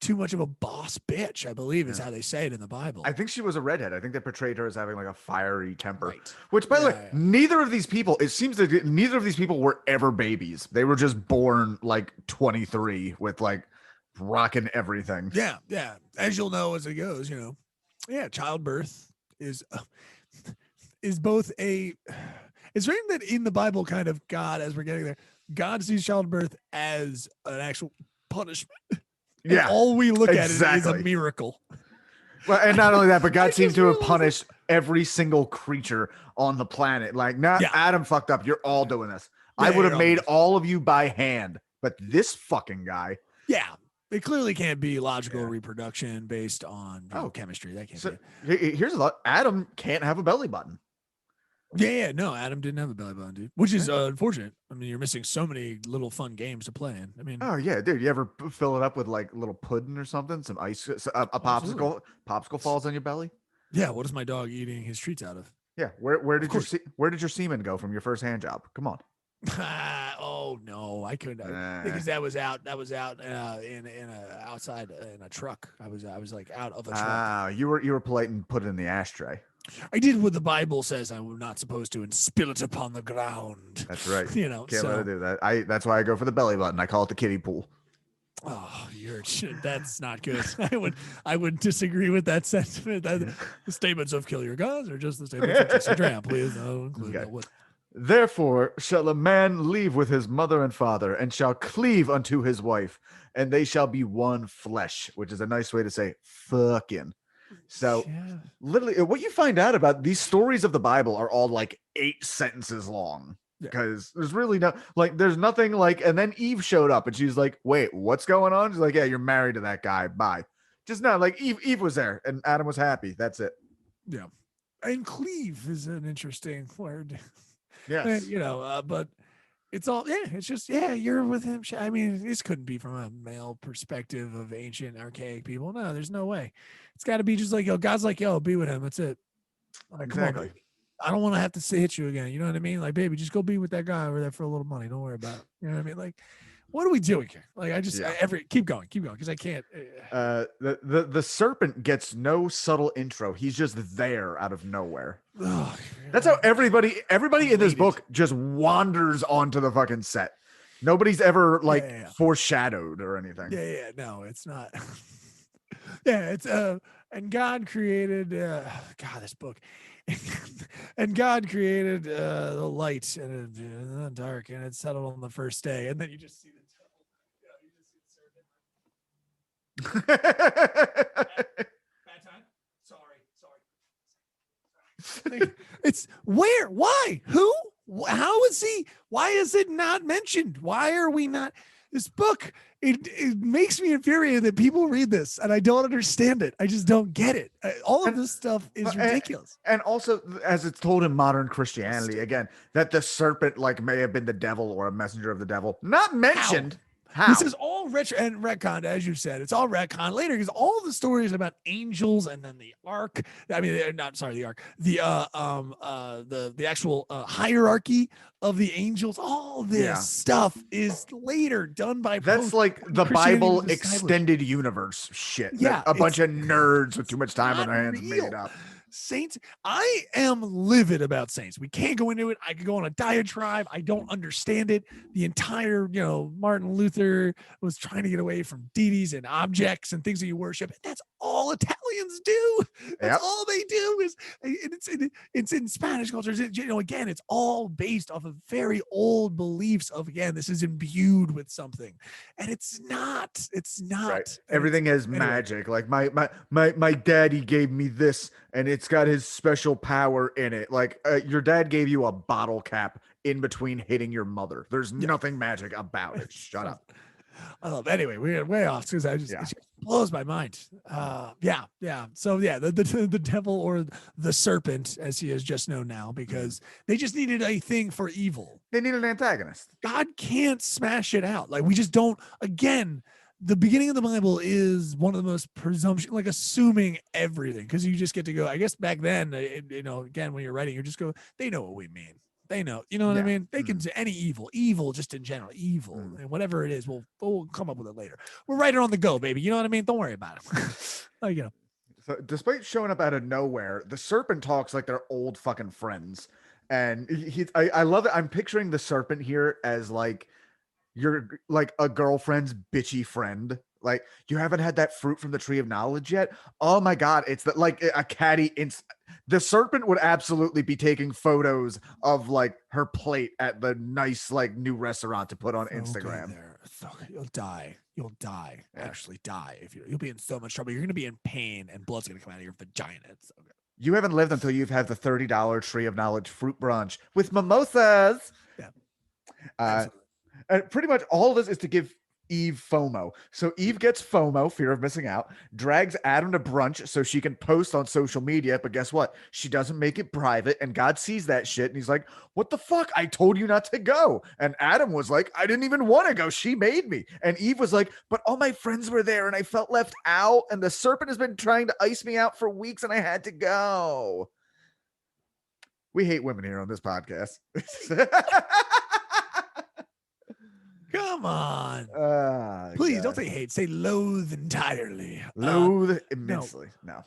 too much of a boss bitch, I believe is how they say it in the Bible. I think she was a redhead. I think they portrayed her as having like a fiery temper. Right. Which, by the way, neither of these people, it seems that neither of these people were ever babies. They were just born like 23 with like rocking everything. Yeah. As you'll know as it goes, childbirth is both a. It's written that in the Bible, kind of God, as we're getting there, God sees childbirth as an actual punishment. And all we look at it is a miracle. Well, and not only that, but God seems to have punished every single creature on the planet. Like, Adam fucked up. You're all doing this. I would have made all of you by hand, but this fucking guy. Yeah, it clearly can't be logical reproduction based on chemistry. That can't be it. Here's a thought. Adam can't have a belly button. No, Adam didn't have a belly button, dude, which is unfortunate. I mean, you're missing so many little fun games to play in. I mean, oh yeah, dude, you ever fill it up with like little pudding or something, some ice, a popsicle falls on your belly? Yeah, what is my dog eating his treats out of? Yeah, where did your semen go from your first hand job? Come on. Oh no, I couldn't because that was out outside in a truck. I was like out of a truck. You were polite and put it in the ashtray. I did what the Bible says I'm not supposed to, and spill it upon the ground. That's right. Can't let it do that. That's why I go for the belly button. I call it the kiddie pool. Oh, that's not good. I would disagree with that sentiment. The statements of kill your gods are just the statements of Jesse Draham. Please don't include that one. Therefore shall a man leave with his mother and father, and shall cleave unto his wife, and they shall be one flesh, which is a nice way to say fucking. So literally what you find out about these stories of the Bible are all like 8 sentences long. because there's really no, like, there's nothing like, and then Eve showed up and she's like, wait, what's going on? She's like, yeah, you're married to that guy. Bye. Just not like Eve was there and Adam was happy. That's it. Yeah. And cleave is an interesting word. Yes. But it's all, it's just, you're with him. I mean, this couldn't be from a male perspective of ancient, archaic people. No, there's no way. It's got to be just like, God's like, be with him. That's it. Like, Exactly. come on, baby. I don't want to have to hit you again. You know what I mean? Like, baby, just go be with that guy over there for a little money. Don't worry about it. You know what I mean? Like, what are we doing here? Like, keep going, because I can't. The serpent gets no subtle intro. He's just there out of nowhere. Oh, That's how everybody in this book just wanders onto the fucking set. Nobody's ever foreshadowed or anything. Yeah. No, it's not. It's and God created this book. And God created the light and the dark, and it settled on the first day. And then you just see the devil. Bad time. Sorry. It's where? Why? Who? How is he? Why is it not mentioned? Why are we not? This book, it makes me infuriated that people read this and I don't understand it. I just don't get it. All of this stuff is ridiculous. And also, as it's told in modern Christianity, again, that the serpent may have been the devil or a messenger of the devil. Not mentioned. How? This is all retconned, as you said. It's all retconned later because all the stories about angels and then the ark. I mean, the ark. The actual hierarchy of the angels. All this stuff is later done by. That's like the Bible extended universe shit. Yeah, a bunch of nerds with too much time on their hands made up. Saints, I am livid about Saints. We can't go into it. I could go on a diatribe. I don't understand it. The entire, Martin Luther was trying to get away from deities and objects and things that you worship. And that's all Italians do. That's all they do is it's in Spanish culture. Again, it's all based off of very old beliefs of, again, this is imbued with something. And it's not. Right. Everything is magic. Like my daddy gave me this and it's got his special power in it. Like your dad gave you a bottle cap in between hitting your mother. There's nothing magic about it. Shut up. I love. Anyway, we're way off because it just blows my mind. So the devil or the serpent, as he is just known now, because they just needed a thing for evil. They need an antagonist. God can't smash it out. Like, we just don't. Again, the beginning of the Bible is one of the most assuming everything, because you just get to go. I guess back then, again, when you're writing, you just go, they know what we mean. They know, what I mean? They can say any evil, just in general, and whatever it is, we'll come up with it later. We're writing on the go, baby. You know what I mean? Don't worry about it. So despite showing up out of nowhere, the serpent talks like they're old fucking friends. And I love it. I'm picturing the serpent here as like, you're like a girlfriend's bitchy friend. Like, you haven't had that fruit from the tree of knowledge yet. Oh my God. It's like a catty. The serpent would absolutely be taking photos of like her plate at the nice, like, new restaurant to put on Instagram. You'll die. Actually die. You'll be in so much trouble. You're going to be in pain and blood's going to come out of your vagina. It's so good. You haven't lived until you've had the $30 tree of knowledge fruit brunch with mimosas. Yeah. And pretty much all of this is to give Eve FOMO. So Eve gets FOMO, fear of missing out, drags Adam to brunch so she can post on social media. But guess what? She doesn't make it private. And God sees that shit. And he's like, what the fuck? I told you not to go. And Adam was like, I didn't even want to go. She made me. And Eve was like, but all my friends were there and I felt left out. And the serpent has been trying to ice me out for weeks and I had to go. We hate women here on this podcast. Come on. Please don't say hate. Say loathe entirely. Loathe immensely. No.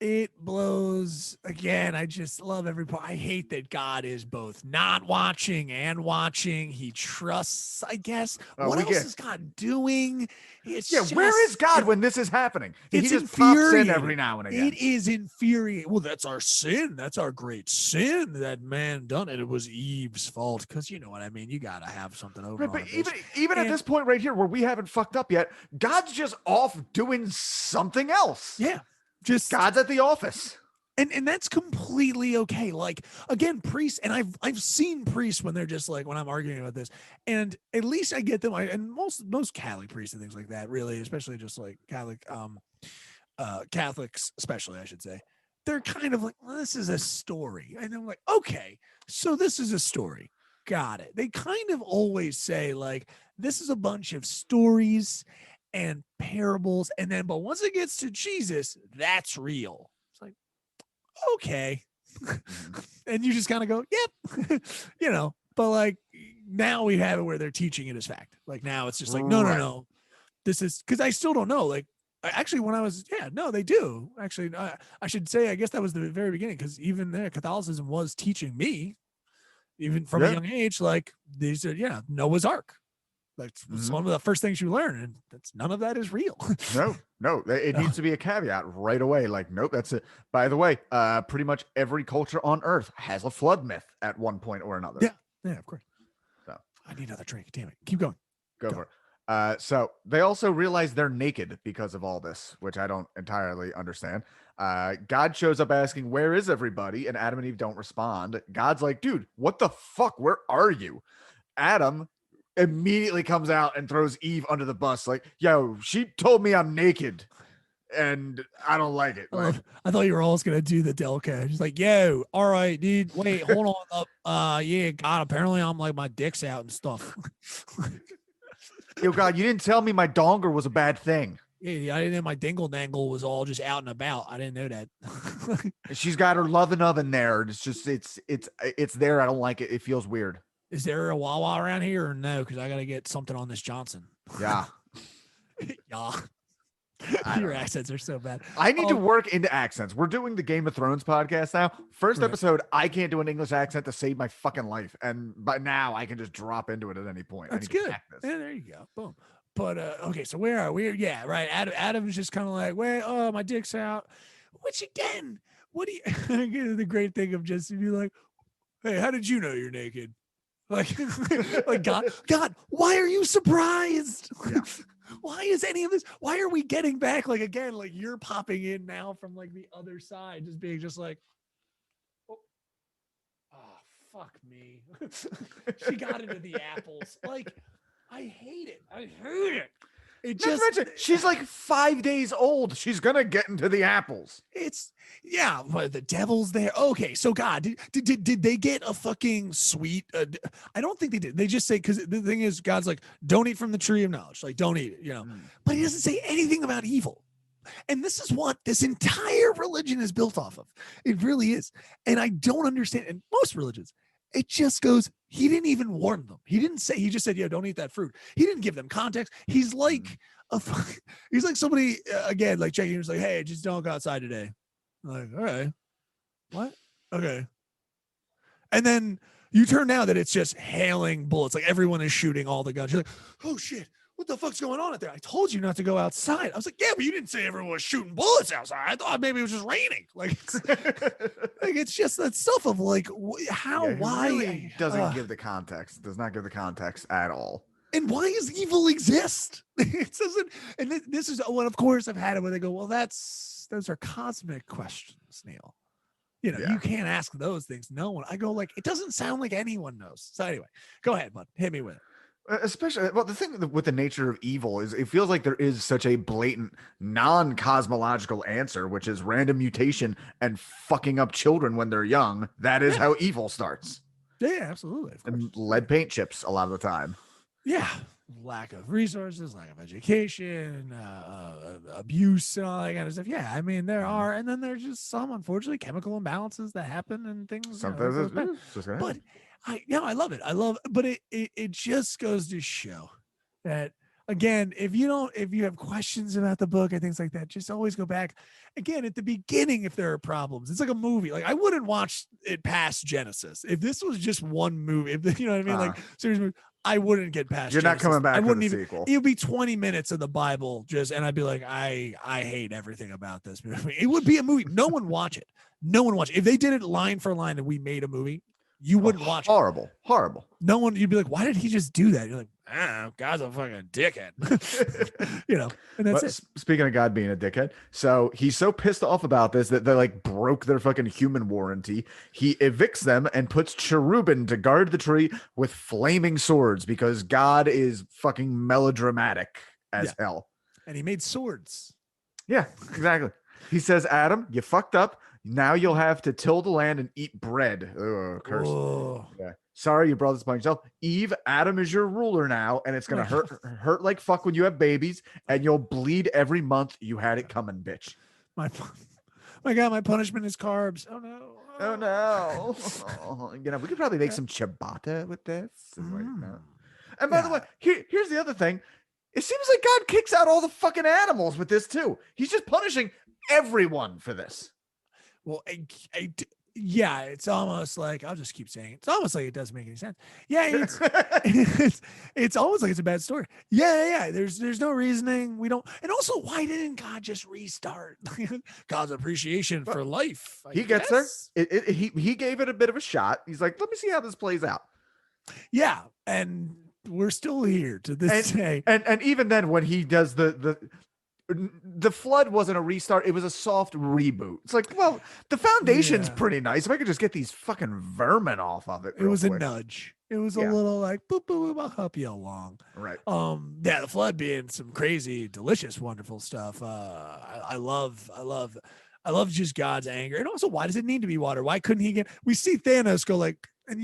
It blows. Again, I just love every part. I hate that God is both not watching and watching. He trusts, I guess. What else is God doing? Where is God when this is happening? He just pops in every now and again. It is infuriating. Well, that's our sin. That's our great sin that man done it. It was Eve's fault, because you know what I mean. You got to have something over. Right, but even at this point right here where we haven't fucked up yet, God's just off doing something else. Yeah. Just God's at the office. And that's completely okay. Like, again, priests, and I've seen priests when they're just like, when I'm arguing about this, and at least I get them. And most Catholic priests and things like that, really, especially just like Catholics, especially, I should say, they're kind of like, well, this is a story. And I'm like, okay, so this is a story. Got it. They kind of always say, like, this is a bunch of stories and parables. And then, but once it gets to Jesus, that's real. It's like, okay. And you just kind of go, yep, but like now we have it where they're teaching it as fact. Like now it's just like, no. This is, because I still don't know. Like, actually, when I was, they do. Actually, I should say, I guess that was the very beginning, because even there, Catholicism was teaching me, even from a young age, like they said, Noah's Ark. Like one of the first things you learn, and none of that is real. No, it needs to be a caveat right away. Like, nope, that's it. By the way, pretty much every culture on Earth has a flood myth at one point or another. Yeah, of course. So I need another drink. Damn it, keep going. Go for it. So they also realize they're naked because of all this, which I don't entirely understand. God shows up asking, "Where is everybody?" And Adam and Eve don't respond. God's like, "Dude, what the fuck? Where are you?" Adam immediately comes out and throws Eve under the bus, like, "Yo, she told me I'm naked, and I don't like it." Like, I thought you were always gonna do the Delco. Just like, "Yo, all right, dude. Wait, hold on up. Yeah, God, apparently I'm like my dick's out and stuff." Yo, God, you didn't tell me my donger was a bad thing. Yeah, I didn't know my dingle dangle was all just out and about. I didn't know that. She's got her loving oven there. It's just it's there. I don't like it. It feels weird. Is there a Wawa around here or no? Because I got to get something on this Johnson. Yeah. Yeah. Your accents are so bad. I need to work into accents. We're doing the Game of Thrones podcast now. First episode, I can't do an English accent to save my fucking life. And by now I can just drop into it at any point. That's good. Yeah, there you go. Boom. But okay, so where are we? Yeah, right. Adam's just kind of like, wait, oh, my dick's out. Which again, what do you the great thing of just to be like, hey, how did you know you're naked? Like, like God, why are you surprised? Yeah. Why is any of this? Why are we getting back? Like, again, like you're popping in now from like the other side, just being just like, oh fuck me. She got into the apples. Like, I hate it. I hate it. It just she's like 5 days old. She's gonna get into the apples. But the devil's there. Okay, so God, did they get a fucking sweet? I don't think they did. They just say, because the thing is, God's like, don't eat from the tree of knowledge. Like, don't eat it, But he doesn't say anything about evil. And this is what this entire religion is built off of. It really is. And I don't understand. And most religions, it just goes, he didn't even warn them. He didn't say, he just said, don't eat that fruit. He didn't give them context. He's like, he's like somebody, again, like checking, he's like, hey, just don't go outside today. I'm like, all right. What? Okay. And then you turn out that it's just hailing bullets. Like everyone is shooting all the guns. You're like, oh shit, what the fuck's going on out there? I told you not to go outside. I was like, yeah, but you didn't say everyone was shooting bullets outside. I thought maybe it was just raining. Like, it's just that stuff of like, how, why? Really doesn't give the context. Does not give the context at all. And why does evil exist? It doesn't. And this is what, of course, I've had it where they go, well, those are cosmic questions, Neil. You can't ask those things. No one. I go like, it doesn't sound like anyone knows. So anyway, go ahead, bud. Hit me with it. Especially, well, the thing with the nature of evil is it feels like there is such a blatant non-cosmological answer, which is random mutation and fucking up children when they're young. That is how evil starts. Yeah, absolutely. And lead paint chips a lot of the time. Yeah. Lack of resources, lack of education, abuse, and all that kind of stuff. Yeah, I mean, there are, and then there's just some, unfortunately, chemical imbalances that happen and things. But I love it. But it just goes to show that, again, if you have questions about the book and things like that, just always go back again at the beginning. If there are problems, it's like a movie. Like I wouldn't watch it past Genesis. If this was just one movie, if you know what I mean, like series movie, I wouldn't get past. You're Genesis. Not coming back. I wouldn't even. Sequel. It would be 20 minutes of the Bible, and I'd be like, I hate everything about this movie. It would be a movie. No one watch it. No one watch it. If they did it line for line and we made a movie, you wouldn't watch it. Horrible. No one. You'd be like, why did he just do that? You're like, I don't know, God's a fucking dickhead. And that's it. Speaking of God being a dickhead, so he's so pissed off about this that they like broke their fucking human warranty. He evicts them and puts cherubim to guard the tree with flaming swords because God is fucking melodramatic as hell. And he made swords. Yeah, exactly. He says, Adam, you fucked up. Now you'll have to till the land and eat bread. Oh, curse. Oh. Yeah. Sorry, you brought this upon yourself. Eve, Adam is your ruler now, and it's gonna hurt like fuck when you have babies, and you'll bleed every month. You had it coming, bitch. My God, my punishment is carbs. Oh no. Oh no. We could probably make some ciabatta with this. And by the way, here's the other thing. It seems like God kicks out all the fucking animals with this too. He's just punishing everyone for this. Well, yeah, it's almost like, I'll just keep saying it. It's almost like it doesn't make any sense. Yeah, it's almost like it's a bad story. Yeah. There's no reasoning. We don't. And also, why didn't God just restart? God's appreciation for life. He gets there. He gave it a bit of a shot. He's like, let me see how this plays out. Yeah, and we're still here to this day. And even then, when he does the flood wasn't a restart, it was a soft reboot. It's like, well, the foundation's pretty nice. If I could just get these fucking vermin off of it. It was quick. A nudge. It was a little like boop, boop, boop, I'll help you along. Right. The flood being some crazy, delicious, wonderful stuff. I love just God's anger. And also, why does it need to be water? Why couldn't he we see Thanos go like, and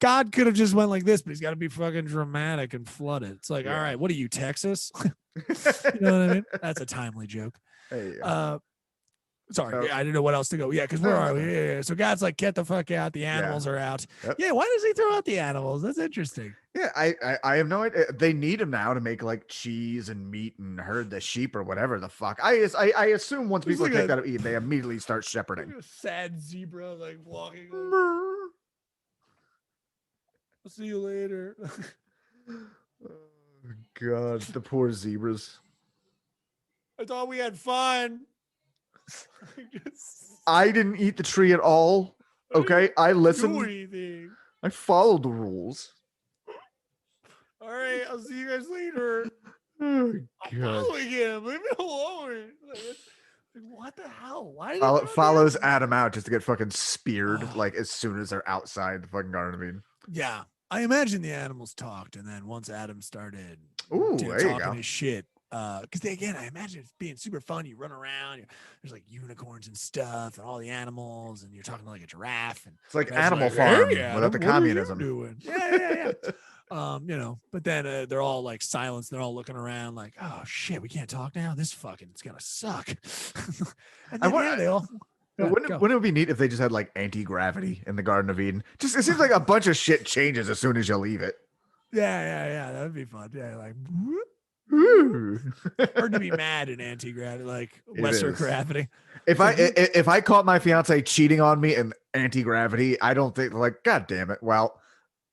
God could have just went like this, but he's got to be fucking dramatic and flood it. It's like, all right, what are you, Texas? You know what I mean? That's a timely joke. Hey, sorry, I didn't know what else to go. Yeah, because where are we? Yeah. So God's like, get the fuck out. The animals are out. Yep. Yeah, why does he throw out the animals? That's interesting. Yeah, I have no idea. They need him now to make like cheese and meat and herd the sheep or whatever the fuck. I assume once people take that to eat, they immediately start shepherding. Like a sad zebra like walking. I'll see you later. Oh, God, the poor zebras. I thought we had fun. I didn't eat the tree at all. Okay, I listened. Do anything. I followed the rules. All right, I'll see you guys later. Oh, I'm following him. Leave me alone. Like, what the hell? Why follows Adam out just to get fucking speared like as soon as they're outside the fucking Garden of Eden. Yeah. I imagine the animals talked, and then once Adam started talking his shit, because again, I imagine it's being super fun. You run around, there's like unicorns and stuff, and all the animals, and you're talking to like a giraffe, and it's like Animal Farm without the communism. Doing? Yeah. But then they're all like silenced. They're all looking around, like, oh shit, we can't talk now. This fucking it's gonna suck. And then, they all. Wouldn't it be neat if they just had like anti-gravity in the Garden of Eden? Just it seems like a bunch of shit changes as soon as you leave it. Yeah. That would be fun. Yeah, like hard to be mad in anti-gravity, like lesser gravity. If I caught my fiance cheating on me in anti-gravity, I don't think like, God damn it. Well,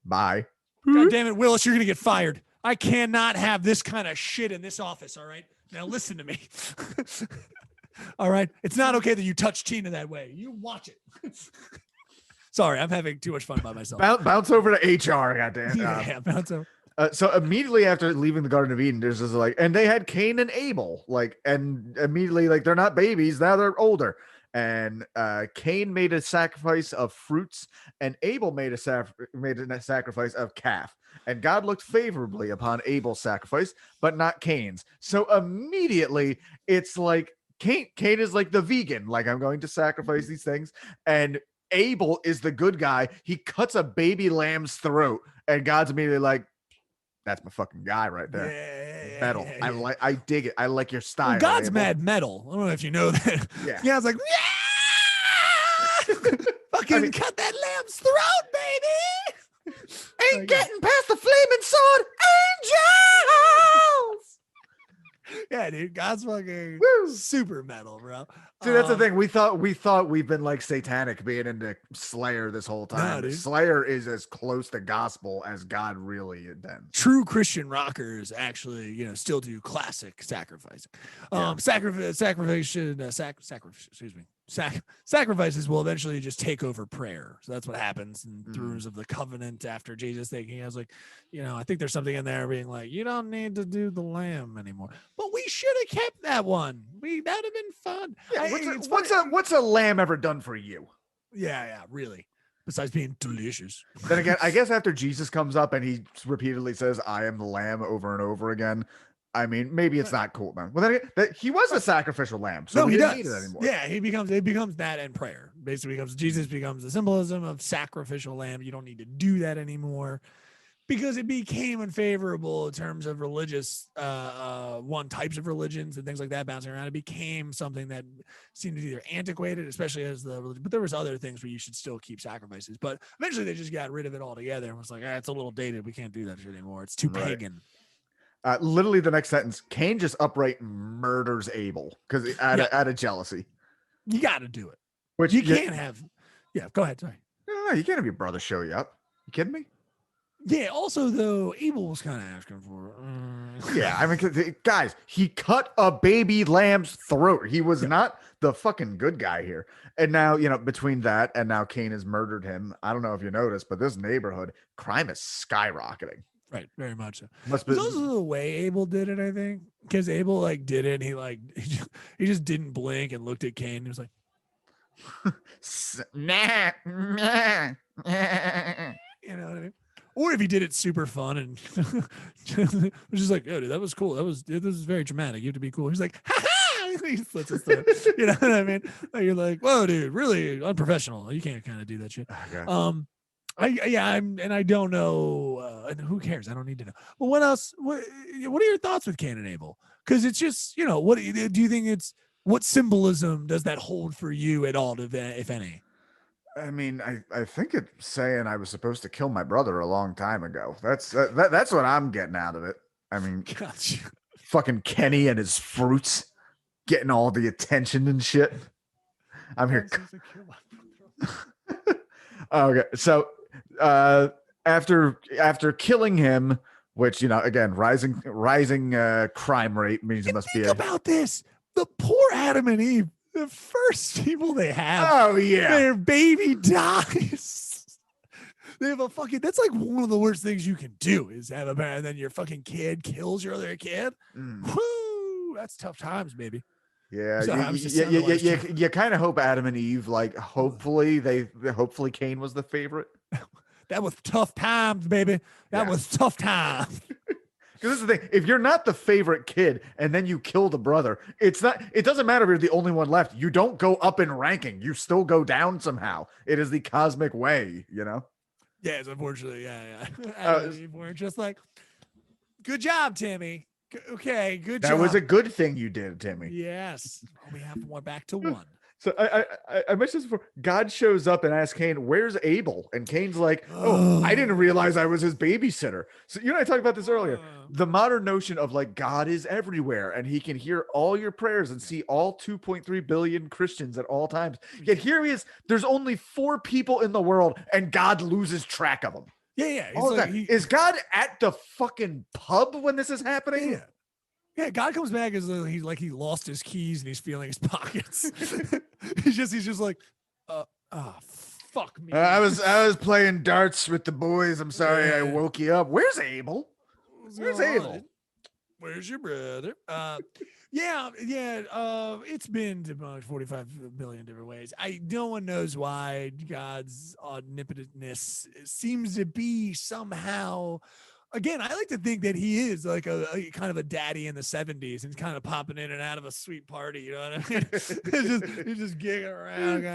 bye. God damn it, Willis, you're gonna get fired. I cannot have this kind of shit in this office. All right, now listen to me. All right. It's not okay that you touch Tina that way. You watch it. Sorry, I'm having too much fun by myself. Bounce over to HR, goddamn. Yeah, bounce over. So immediately after leaving the Garden of Eden, there's this like, and they had Cain and Abel, like, and immediately like they're not babies, now they're older. And Cain made a sacrifice of fruits, and Abel made a sacrifice of calf. And God looked favorably upon Abel's sacrifice, but not Cain's. So immediately it's like Cain is like the vegan, like I'm going to sacrifice these things, and Abel is the good guy. He cuts a baby lamb's throat, and God's immediately like, that's my fucking guy right there. Yeah, metal. Yeah. I dig it. I like your style. Well, God's Abel. Mad metal. I don't know if you know that. Yeah. Yeah, I was like, fucking cut that lamb's throat, baby. Ain't getting past the flaming sword, angels. Yeah, dude, God's fucking super metal, bro. Dude, that's the thing. We thought we've been like satanic being into Slayer this whole time. No, Slayer is as close to gospel as God really intends. True Christian rockers actually, still do classic sacrificing. Excuse me. sacrifices will eventually just take over prayer. So that's what happens in terms of the covenant after Jesus thing. He has like, I think there's something in there being like, you don't need to do the lamb anymore. But we should have kept that one. That'd have been fun. Yeah, what's a lamb ever done for you? Yeah, really. Besides being delicious. Then again, I guess after Jesus comes up and he repeatedly says, "I am the lamb" over and over again. I mean, maybe it's not cool, man. Well, then he was a sacrificial lamb, so he didn't need it anymore. Yeah, it becomes that in prayer. Basically, Jesus becomes the symbolism of sacrificial lamb. You don't need to do that anymore because it became unfavorable in terms of religious types of religions and things like that bouncing around. It became something that seemed either antiquated, especially as the religion, but there was other things where you should still keep sacrifices. But eventually, they just got rid of it altogether and was like, it's a little dated. We can't do that shit anymore. It's too pagan. Literally the next sentence, Cain just outright murders Abel because out of jealousy. You got to do it. Which you can't have. Yeah, go ahead. Sorry. No, you can't have your brother show you up. You kidding me? Yeah. Also, though, Abel was kind of asking for. Yeah, I mean, guys, he cut a baby lamb's throat. He was not the fucking good guy here. And now, between that and now Cain has murdered him. I don't know if you noticed, but this neighborhood crime is skyrocketing. Right, very much so. Must be also the way Abel did it, I think, because Abel did it. And he just didn't blink and looked at Cain. And he was like, nah. You know what I mean? Or if he did it super fun and was just like, "Oh, dude, that was cool. This is very dramatic. You have to be cool." He's like, "Ha ha!" He slits his throat. You know what I mean? Like, you're like, "Whoa, dude, really unprofessional. You can't kind of do that shit." Okay. I don't know. And who cares? I don't need to know. But what else? What are your thoughts with Cain and Abel? Because it's just, what do you think? What symbolism does that hold for you at all, if any? I mean, I think it's saying I was supposed to kill my brother a long time ago. That's what I'm getting out of it. I mean, gotcha. Fucking Kenny and his fruits getting all the attention and shit. I'm here. Okay, so after killing him, which again, rising crime rate means it must be about this. The poor Adam and Eve, the first people they have. Oh yeah, their baby dies. They have that's like one of the worst things you can do is have a parent, and then your fucking kid kills your other kid. Woo, that's tough times, baby. Yeah, you kind of hope Adam and Eve, hopefully Cain was the favorite. That was tough times, baby. That was tough times. Because this is the thing: if you're not the favorite kid and then you kill the brother, it doesn't matter if you're the only one left. You don't go up in ranking; you still go down somehow. It is the cosmic way, Yes, unfortunately, yeah. We're just like, good job, Timmy. Okay, good job. That was a good thing you did, Timmy. Yes. We have one back to one. So I mentioned this before. God shows up and asks Cain, "Where's Abel?" And Cain's like, "Oh, I didn't realize I was his babysitter." So I talked about this earlier. The modern notion of God is everywhere and he can hear all your prayers and see all 2.3 billion Christians at all times. Yet here he is. There's only 4 people in the world and God loses track of them. Yeah. Is God at the fucking pub when this is happening? Yeah. Yeah, God comes back as he lost his keys and he's feeling his pockets. he's just like, fuck me. I was playing darts with the boys. I'm sorry I woke you up. Where's Abel? Where's Abel? Where's your brother? It's been about 45 billion different ways. No one knows why God's omnipotentness seems to be somehow. Again, I like to think that he is like a kind of a daddy in the 70s and kind of popping in and out of a sweet party. You know what I mean? he's just gigging around.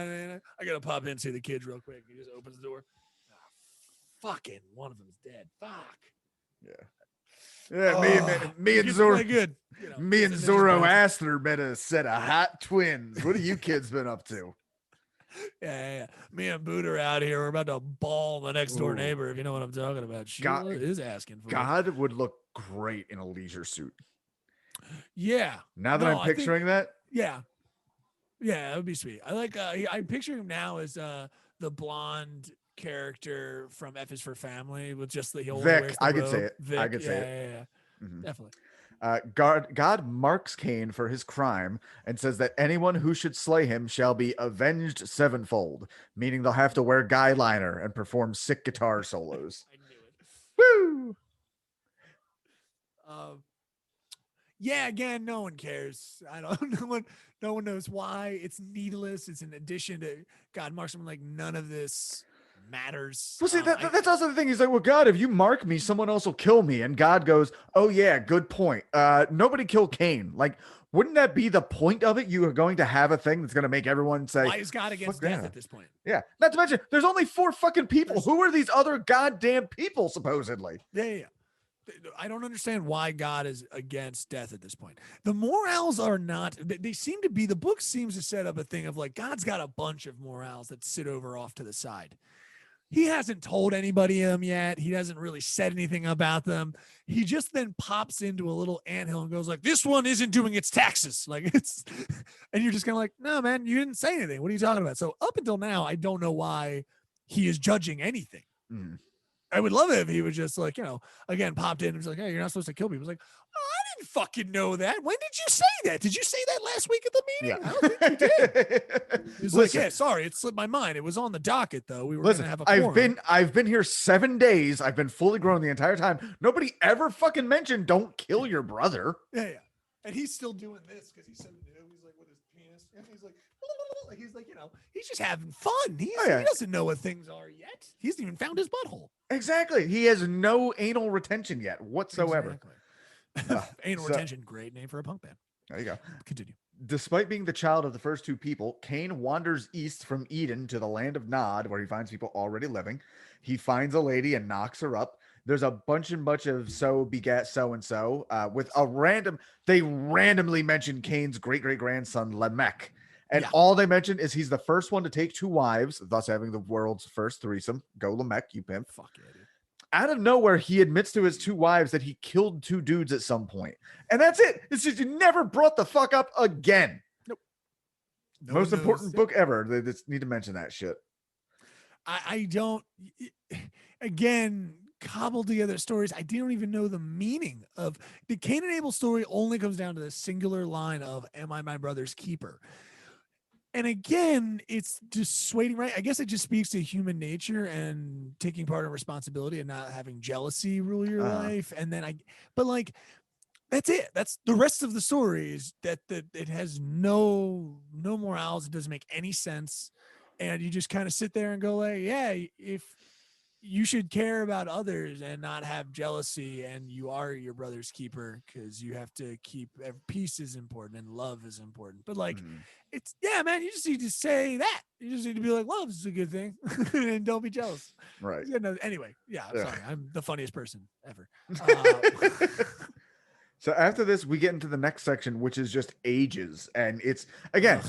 I got to pop in and see the kids real quick. He just opens the door. Fucking one of them's dead. Fuck. Yeah, me and Zoro. Good. Me and Zoroaster met a set of hot twins. What have you kids been up to? Yeah. Me and Boot are out here. We're about to ball the next door neighbor, if you know what I'm talking about. Sheila is asking for God would look great in a leisure suit. Yeah. Now that I'm picturing that. Yeah. Yeah, that would be sweet. I like I'm picturing him now as the blonde character from F is for Family with just the whole Vic. I could say it. I could say it. Yeah. Mm-hmm. Definitely. God marks Cain for his crime and says that anyone who should slay him shall be avenged sevenfold, meaning they'll have to wear guy liner and perform sick guitar solos. I knew it. Woo! Yeah, again, no one cares. I don't no one knows why. It's needless. It's an addition to God marks him, like none of this matters. Well, see, that's also the thing. He's like, well, God, if you mark me, someone else will kill me. And God goes, oh, yeah, good point. Nobody killed Cain. Like, wouldn't that be the point of it? You are going to have a thing that's going to make everyone say, why is God against death at this point? Yeah. Not to mention, there's only 4 fucking people. Who are these other goddamn people, supposedly? Yeah. I don't understand why God is against death at this point. The morals are not, they seem to be, the book seems to set up a thing of like, God's got a bunch of morals that sit over off to the side. He hasn't told anybody them yet. He hasn't really said anything about them. He just then pops into a little anthill and goes like, this one isn't doing its taxes. Like it's, and you're just kind of like, no, man, you didn't say anything. What are you talking about? So up until now, I don't know why he is judging anything. I would love it if he was just like, again, popped in and was like, hey, you're not supposed to kill people. It's like, oh, I didn't fucking know that. When did you say that? Did you say that last week at the meeting? Yeah. I don't think you did. He's like, yeah, sorry, it slipped my mind. It was on the docket, though. We were going to have a forum. I've been here 7 days. I've been fully grown the entire time. Nobody ever fucking mentioned don't kill your brother. Yeah. And he's still doing this because he's so new. He's like with his penis. And he's like, he's just having fun. He doesn't know what things are yet. He hasn't even found his butthole. Exactly. He has no anal retention yet whatsoever. Exactly. Anal retention, great name for a punk band. There you go. Continue. Despite being the child of the first 2 people, Cain wanders east from Eden to the land of Nod, where he finds people already living. He finds a lady and knocks her up. There's a bunch of so begat so and so with a random. They randomly mention Cain's great grandson Lamech. And all they mention is he's the first one to take 2 wives, thus having the world's first threesome. Go Lamech, you pimp. Fuck yeah, dude. Out of nowhere, he admits to his 2 wives that he killed 2 dudes at some point. And that's it. It's just, you never brought the fuck up again. Nope. Most important book ever. They just need to mention that shit. I don't, again, cobbled together stories. I didn't even know the meaning of the Cain and Abel story. Only comes down to the singular line of, am I my brother's keeper? And again, it's dissuading, right? I guess it just speaks to human nature and taking part in responsibility and not having jealousy rule your life. And then that's it. That's the rest of the story is that it has no morals. It doesn't make any sense. And you just kind of sit there and go like, yeah, if you should care about others and not have jealousy, and you are your brother's keeper because you have to keep peace is important and love is important. But it's man, you just need to say that. You just need to be like, love is a good thing and don't be jealous. Right. Anyway, sorry, I'm the funniest person ever. So after this, we get into the next section, which is just ages. And it's, again,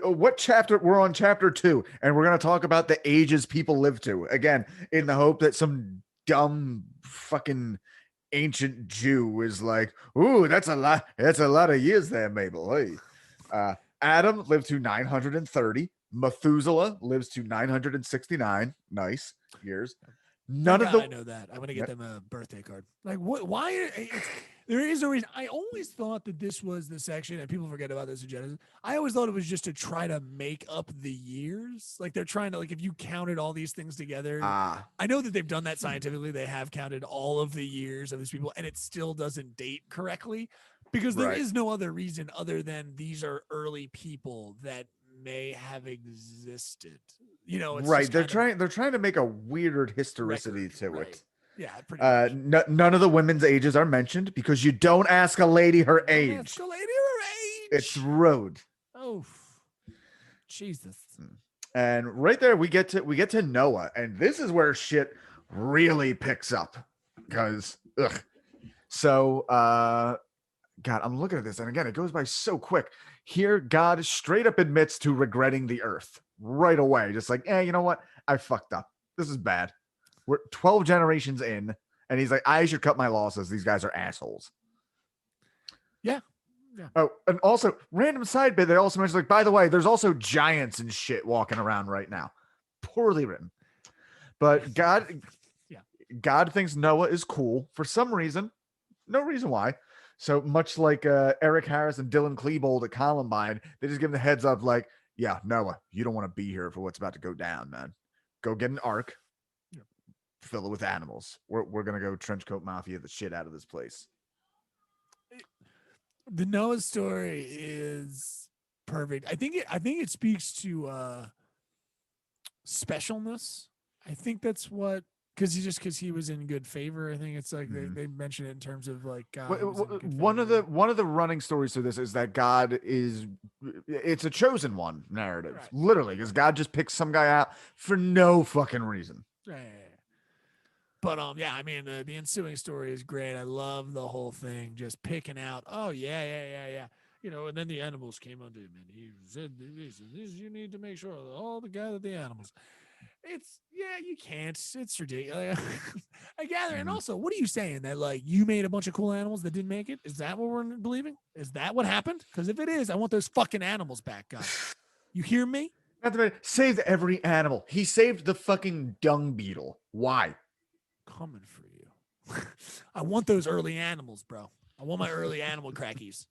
what chapter? We're on chapter 2, and we're going to talk about the ages people live to. Again, in the hope that some dumb fucking ancient Jew is like, ooh, that's a lot. That's a lot of years there, Mabel. Hey. Adam lived to 930. Methuselah lives to 969. Nice years. I know that. I'm going to get them a birthday card. Like, what? Why? There is a reason. I always thought that this was the section, and people forget about this in Genesis. I always thought it was just to try to make up the years. Like they're trying to, like, if you counted all these things together, I know that they've done that scientifically. They have counted all of the years of these people, and it still doesn't date correctly because there is no other reason other than these are early people that may have existed. It's right. They're trying to make a weird historicity to it. Yeah, pretty much. None of the women's ages are mentioned because you don't ask a lady her age. Ask a lady her age. It's rude. Oh, Jesus. And right there, we get to Noah, and this is where shit really picks up because So, God, I'm looking at this, and again, it goes by so quick. Here, God straight up admits to regretting the earth right away. Just like, you know what? I fucked up. This is bad. We're 12 generations in, and he's like, I should cut my losses. These guys are assholes. Yeah. Oh, and also, random side bit, they also mentioned, like, by the way, there's also giants and shit walking around right now. Poorly written. But God thinks Noah is cool for some reason. No reason why. So much like Eric Harris and Dylan Klebold at Columbine, they just give him the heads up like, yeah, Noah, you don't want to be here for what's about to go down, man. Go get an ark, fill it with animals. We're going to go trenchcoat mafia the shit out of this place. The Noah story is perfect. I think it speaks to specialness. I think that's what, because he was in good favor. I think it's like they mention it in terms of like God. One of the running stories to this is that God it's a chosen one narrative, right. Literally, because God just picks some guy out for no fucking reason. Right. But I mean the ensuing story is great. I love the whole thing, just picking out. Oh yeah. You know, and then the animals came unto him, and he said, "This you need to make sure all the gathered the animals." You can't. It's ridiculous. I gather. And also, what are you saying? That like you made a bunch of cool animals that didn't make it? Is that what we're believing? Is that what happened? Because if it is, I want those fucking animals back, guys. You hear me? Saved every animal. He saved the fucking dung beetle. Why? Coming for you. I want those early animals, bro. I want my early animal crackies.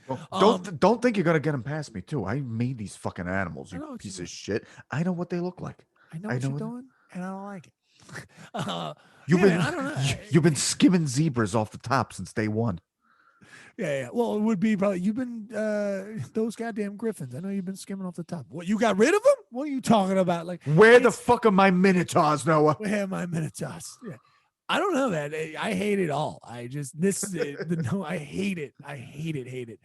Well, don't think you're gonna get them past me too. I made these fucking animals, you piece of shit. I know what they look like. I know what you're doing, and I don't like it. You've been skimming zebras off the top since day one. Yeah. Well, it would be probably you've been those goddamn griffins. I know you've been skimming off the top. What, you got rid of them? What are you talking about? Like, where the fuck are my minotaurs, Noah? Where are my minotaurs? Yeah. I don't know, man. I hate it all. I just I hate it. I hate it.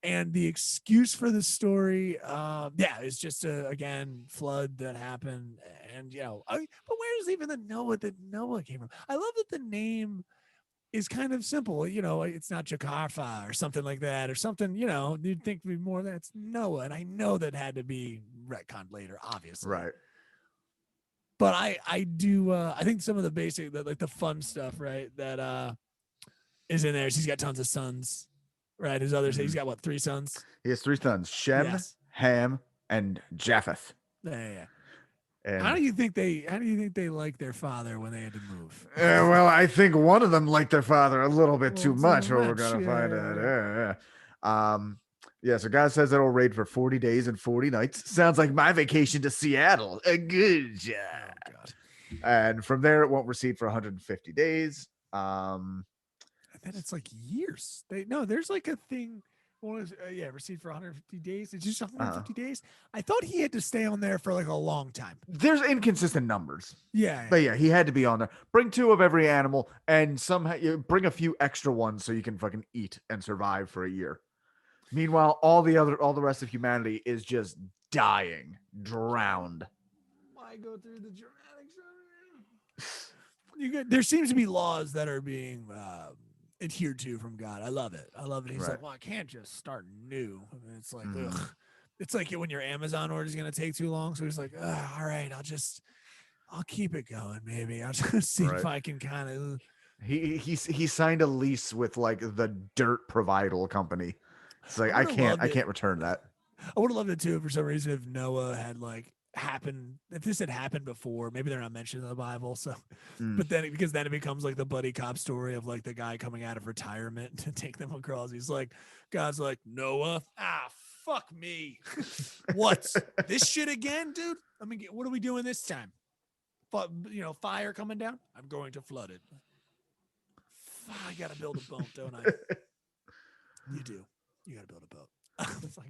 And the excuse for the story, it's just again flood that happened, and but where's even the Noah that Noah came from? I love that the name is kind of simple. It's not Jakarta or something like that, or something. You'd think it'd be more that it's Noah, and I know that had to be retconned later, obviously. Right. But I do I think some of the basic like the fun stuff, right, that is in there. He's got tons of sons, right? His others, he's got 3 sons? He has 3 sons: Shem, Ham, and Japheth. Yeah. And how do you think they liked their father when they had to move? Well, I think one of them liked their father a little bit too much. We're gonna find out. So God says it'll rain for 40 days and 40 nights. Sounds like my vacation to Seattle. A good job. Oh, God. And from there, it won't recede for 150 days. And then it's like years. There's like a thing. Recede for 150 days. It's just 150 days. I thought he had to stay on there for like a long time. There's inconsistent numbers. Yeah. But he had to be on there. Bring 2 of every animal, and somehow you bring a few extra ones so you can fucking eat and survive for a year. Meanwhile, all the rest of humanity is just dying, drowned. Why go through the dramatics? There seems to be laws that are being adhered to from God. I love it. He's like, well, I can't just start new. And it's like, ugh. It's like when your Amazon order is going to take too long. So he's like, all right, I'll keep it going. Maybe I'll just see if I can kind of. He signed a lease with like the dirt provider company. It's like I can't return that. I would have loved it too for some reason if Noah had if this had happened before. Maybe they're not mentioned in the Bible, so but then it becomes like the buddy cop story of like the guy coming out of retirement to take them across. He's like, God's like, Noah, fuck me. What? This shit again, dude? I mean, what are we doing this time? Fire coming down? I'm going to flood it. I gotta build a boat, don't I? You do. You gotta build a boat.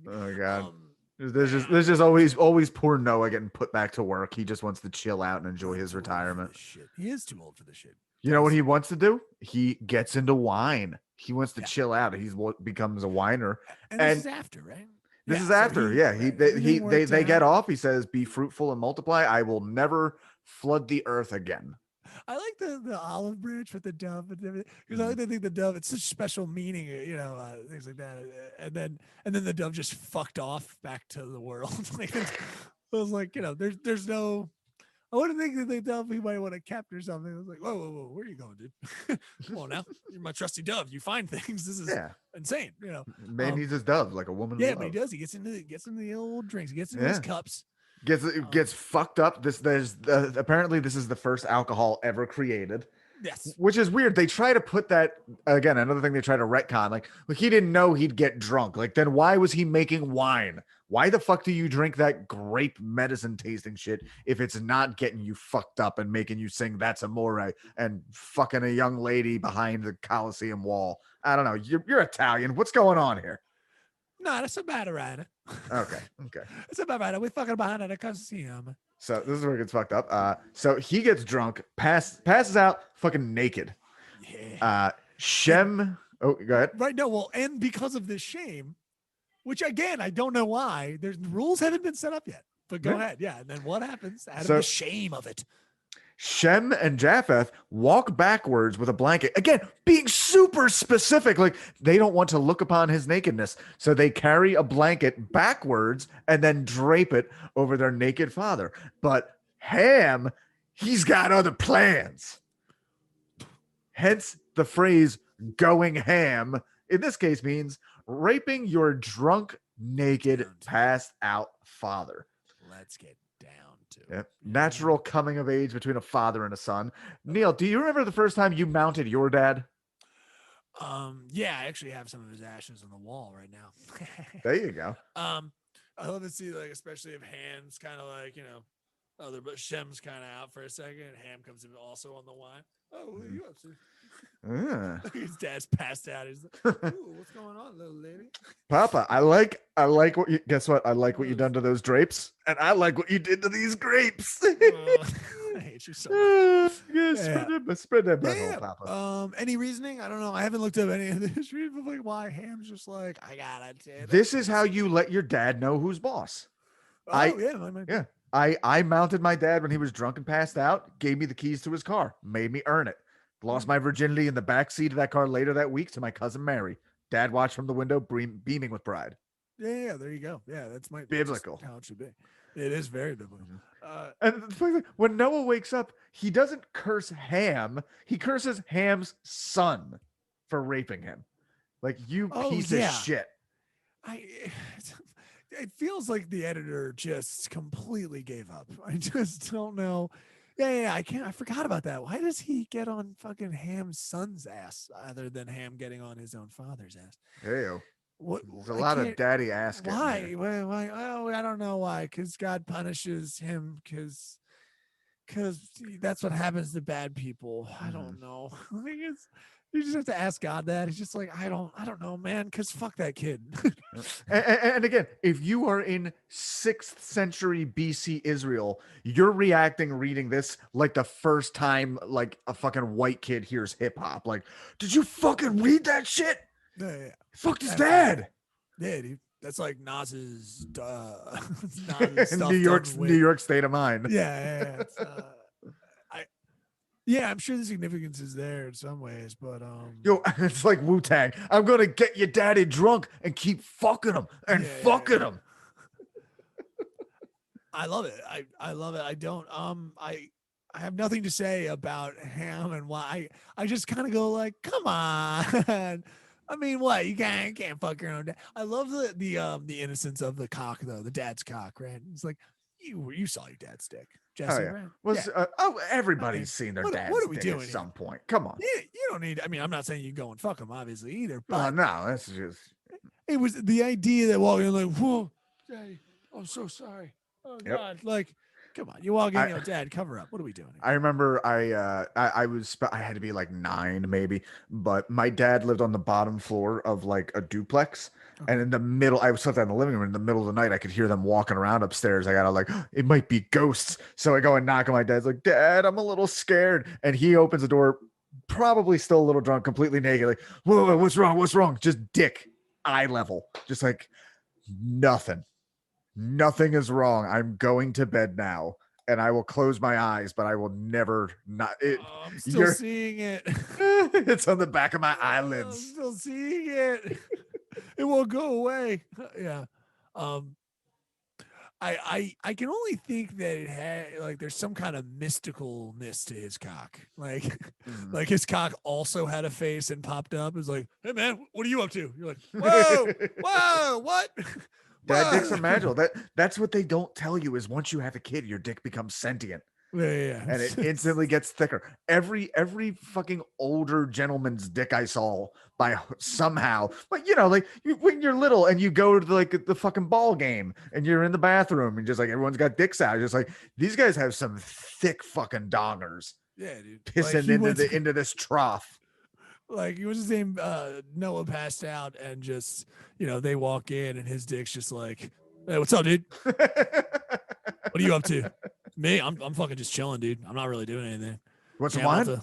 Oh God. There's just always poor Noah getting put back to work. He just wants to chill out and enjoy his retirement. He is too old for this shit. You know what he wants to do? He gets into wine. He wants to chill out. He becomes a whiner. And this is after, right? This is after. They get off. He says, "Be fruitful and multiply. I will never flood the earth again." I like the olive branch with the dove and everything, because I like to think the dove, it's such special meaning, things like that. And then the dove just fucked off back to the world. I was like, there's no. I wouldn't think that the dove he might want to capture something. I was like, whoa, where are you going, dude? Come on now, you're my trusty dove. You find things. This is insane. Man needs his dove like a woman. Yeah, but he does. He gets into the old drinks. He gets into his cups. Gets fucked up. Apparently this is the first alcohol ever created. Yes. Which is weird. They try to put that again. Another thing they try to retcon, like he didn't know he'd get drunk. Like, then why was he making wine? Why the fuck do you drink that grape medicine tasting shit if it's not getting you fucked up and making you sing "That's Amore" and fucking a young lady behind the Coliseum wall? I don't know. You're Italian. What's going on here? No, that's a matter, right? Okay. It's a matter. We fucking behind the Coliseum. So this is where it gets fucked up. So he gets drunk, passes out, fucking naked. Yeah. Shem. Oh, go ahead. Right. No. Well, and because of this shame, which again, I don't know why. The rules haven't been set up yet. But go ahead. Yeah. And then what happens out of the shame of it? Shem and Japheth walk backwards with a blanket. Again, being super specific. Like, they don't want to look upon his nakedness. So they carry a blanket backwards and then drape it over their naked father. But Ham, he's got other plans. Hence the phrase "going ham" in this case means raping your drunk, naked, passed out father. Let's get down to Yep. Natural coming of age between a father and a son. Neil, do you remember the first time you mounted your dad? Yeah, I actually have some of his ashes on the wall right now. There you go. I love to see, like, especially if Ham's kind of like, but Shem's kind of out for a second. And Ham comes in also on the wine. Oh, what are you up to? His dad's passed out. He's like, ooh, what's going on, little lady? Papa, I like what you guess what? I like what you done to those drapes, and I like what you did to these grapes. I hate you so much. Spread that butthole, Papa. Any reasoning? I don't know. I haven't looked up any of the history of like why Ham's just like, I gotta do this is how you let your dad know who's boss. I mounted my dad when he was drunk and passed out, gave me the keys to his car, made me earn it. Lost my virginity in the back seat of that car later that week to my cousin Mary. Dad watched from the window, beaming with pride. Yeah, there you go. Yeah, that's biblical. How it should be. It is very biblical. And the funny thing, when Noah wakes up, he doesn't curse Ham. He curses Ham's son for raping him. Like, you piece of shit. It feels like the editor just completely gave up. I just don't know. Yeah, I forgot about that. Why does he get on fucking Ham's son's ass other than Ham getting on his own father's ass? Hey, what? There's a lot of daddy ass. Why? Why? Oh, I don't know why. Because God punishes him. Because that's what happens to bad people. I don't know. I think you just have to ask God that. He's just like, I don't know, man, because fuck that kid. and again, if you are in 6th century BC Israel, you're reading this like the first time like a fucking white kid hears hip hop. Like, did you fucking read that shit? Yeah. Fucked his dad. Yeah, dude. That's like Nas's New York state of mind. Yeah. Yeah, I'm sure the significance is there in some ways, but it's like Wu-Tang. I'm gonna get your daddy drunk and keep fucking him and fucking him. I love it. I love it. I don't I have nothing to say about Ham and why. I just kind of go like, come on. I mean, what? You can't fuck your own dad. I love the innocence of the cock though, the dad's cock, right? It's like you saw your dad's dick. Jesse, everybody's seen their dad's dick at some point. Come on. Yeah, you don't need. I mean, I'm not saying you go and fuck him, obviously, either. But no, that's just. It was the idea that walking like, whoa, Daddy, I'm so sorry. Oh God, like, come on, you walk in, Dad, cover up. What are we doing here? I remember I had to be like 9 maybe, but my dad lived on the bottom floor of like a duplex. And in the middle, I slept in the living room. In the middle of the night, I could hear them walking around upstairs. I gotta it might be ghosts. So I go and knock on my dad's like, Dad, I'm a little scared. And he opens the door, probably still a little drunk, completely naked. Like, whoa, what's wrong? What's wrong? Just dick, eye level. Just like nothing. Nothing is wrong. I'm going to bed now. And I will close my eyes, but I will never not. I'm still seeing it. It's on the back of my eyelids. I'm still seeing it. It won't go away. Yeah. I can only think that it had like there's some kind of mysticalness to his cock. Like like his cock also had a face and popped up. It's like, hey man, what are you up to? You're like, whoa, what? Dad dicks are magical. That's what they don't tell you is once you have a kid, your dick becomes sentient. Yeah. And it instantly gets thicker. Every fucking older gentleman's dick I saw by somehow, but like when you're little and you go to like the fucking ball game and you're in the bathroom and just like everyone's got dicks out, just like these guys have some thick fucking dongers. Yeah, dude. Pissing into this trough. Like, what's his name? Noah passed out, and just they walk in, and his dick's just like, "Hey, what's up, dude? What are you up to?" Me, I'm fucking just chilling, dude. I'm not really doing anything. What's the I'm wine?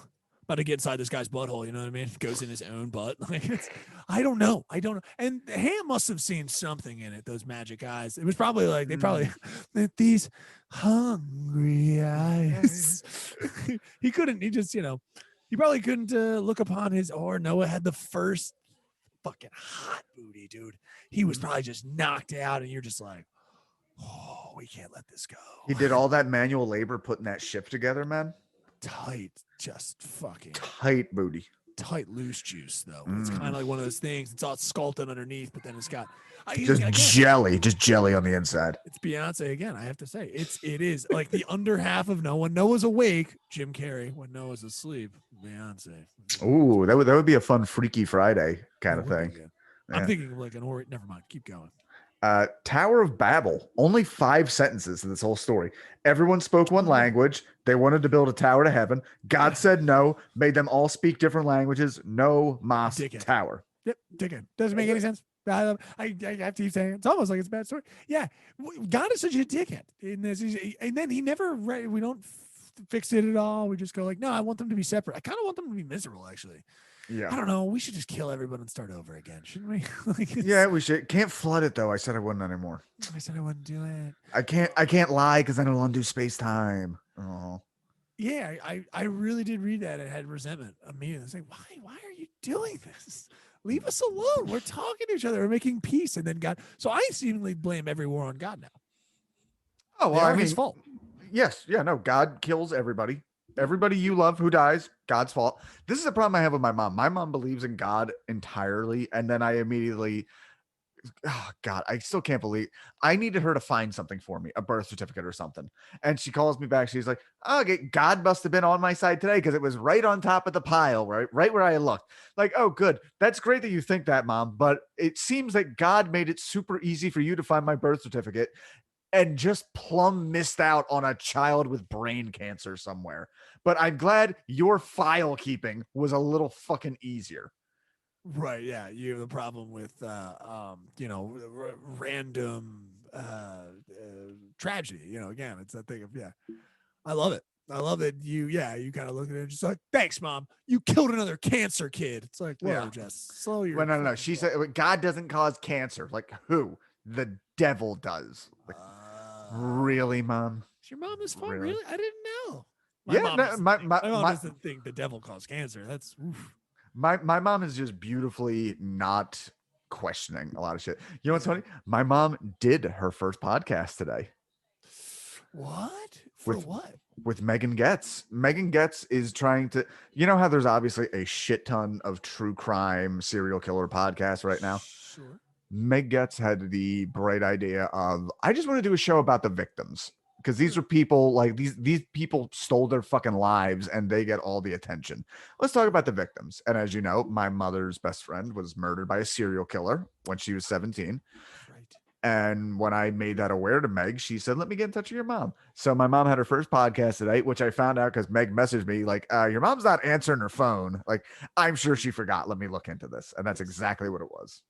about to get inside this guy's butthole. You know what I mean? Goes in his own butt. Like, I don't know. And Ham must have seen something in it. Those magic eyes. It was probably like these hungry eyes. He couldn't. He just he probably couldn't look upon his. Or Noah had the first fucking hot booty, dude. He was probably just knocked out, and you're just like, oh, we can't let this go. He did all that manual labor putting that ship together, man. Tight, just fucking tight booty. Tight loose juice, though. It's kind of like one of those things. It's all sculpted underneath, but then it's got just jelly on the inside. It's Beyonce again. I have to say, it is like the under half of Noah. When Noah's awake, Jim Carrey. When Noah's asleep, Beyonce. Ooh, that would be a fun Freaky Friday kind of thing. Yeah. I'm thinking of like never mind. Keep going. Tower of Babel, only 5 sentences in this whole story. Everyone spoke one language. They wanted to build a tower to heaven. God said no, made them all speak different languages. No Mas tower. Yep, dickhead. Doesn't make any sense. I have to keep saying it. It's almost like it's a bad story. Yeah, God is such a dickhead in this, and then he never. We don't fix it at all. We just go like, no, I want them to be separate. I kind of want them to be miserable, actually. Yeah. I don't know. We should just kill everyone and start over again, shouldn't we? Yeah, we should. Can't flood it though. I said I wouldn't anymore. I said I wouldn't do it. I can't lie because I don't want to do space time. Oh. Yeah, I really did read that. I had resentment immediately. I was like, why are you doing this? Leave us alone. We're talking to each other. We're making peace. And then God. So I seemingly blame every war on God now. Oh, well, I mean, his fault. Yes. Yeah, no, God kills everybody. Everybody you love who dies, God's fault. This is a problem I have with my mom. My mom believes in God entirely. And then I immediately, oh God, I still can't believe I needed her to find something for me, a birth certificate or something. And she calls me back. She's like, oh, okay, God must have been on my side today because it was right on top of the pile, right where I looked. Like, oh, good. That's great that you think that, Mom. But it seems that God made it super easy for you to find my birth certificate and just plumb missed out on a child with brain cancer somewhere. But I'm glad your file keeping was a little fucking easier. Right. Yeah. You have a problem with, random tragedy. Again, it's that thing of, I love it. I love that you kind of look at it and just like, thanks, Mom. You killed another cancer kid. It's like, whoa, Jess, slow your. Well, no. She said God doesn't cause cancer. Like who? The devil does. Like, really, Mom? Is your mom is fun? Really? I didn't know. My mom doesn't think the devil caused cancer. That's oof. My mom is just beautifully not questioning a lot of shit. You know what's funny? My mom did her first podcast today. What? What? With Megan Getz. Megan Getz is trying to, how there's obviously a shit ton of true crime serial killer podcasts right now. Sure. Meg Getz had the bright idea of, I just want to do a show about the victims. Because these are people like these people stole their fucking lives and they get all the attention. Let's talk about the victims. And as you know, my mother's best friend was murdered by a serial killer when she was 17. Right. And when I made that aware to Meg, she said, let me get in touch with your mom. So my mom had her first podcast today, which I found out because Meg messaged me like, your mom's not answering her phone. Like, I'm sure she forgot. Let me look into this. And that's exactly what it was.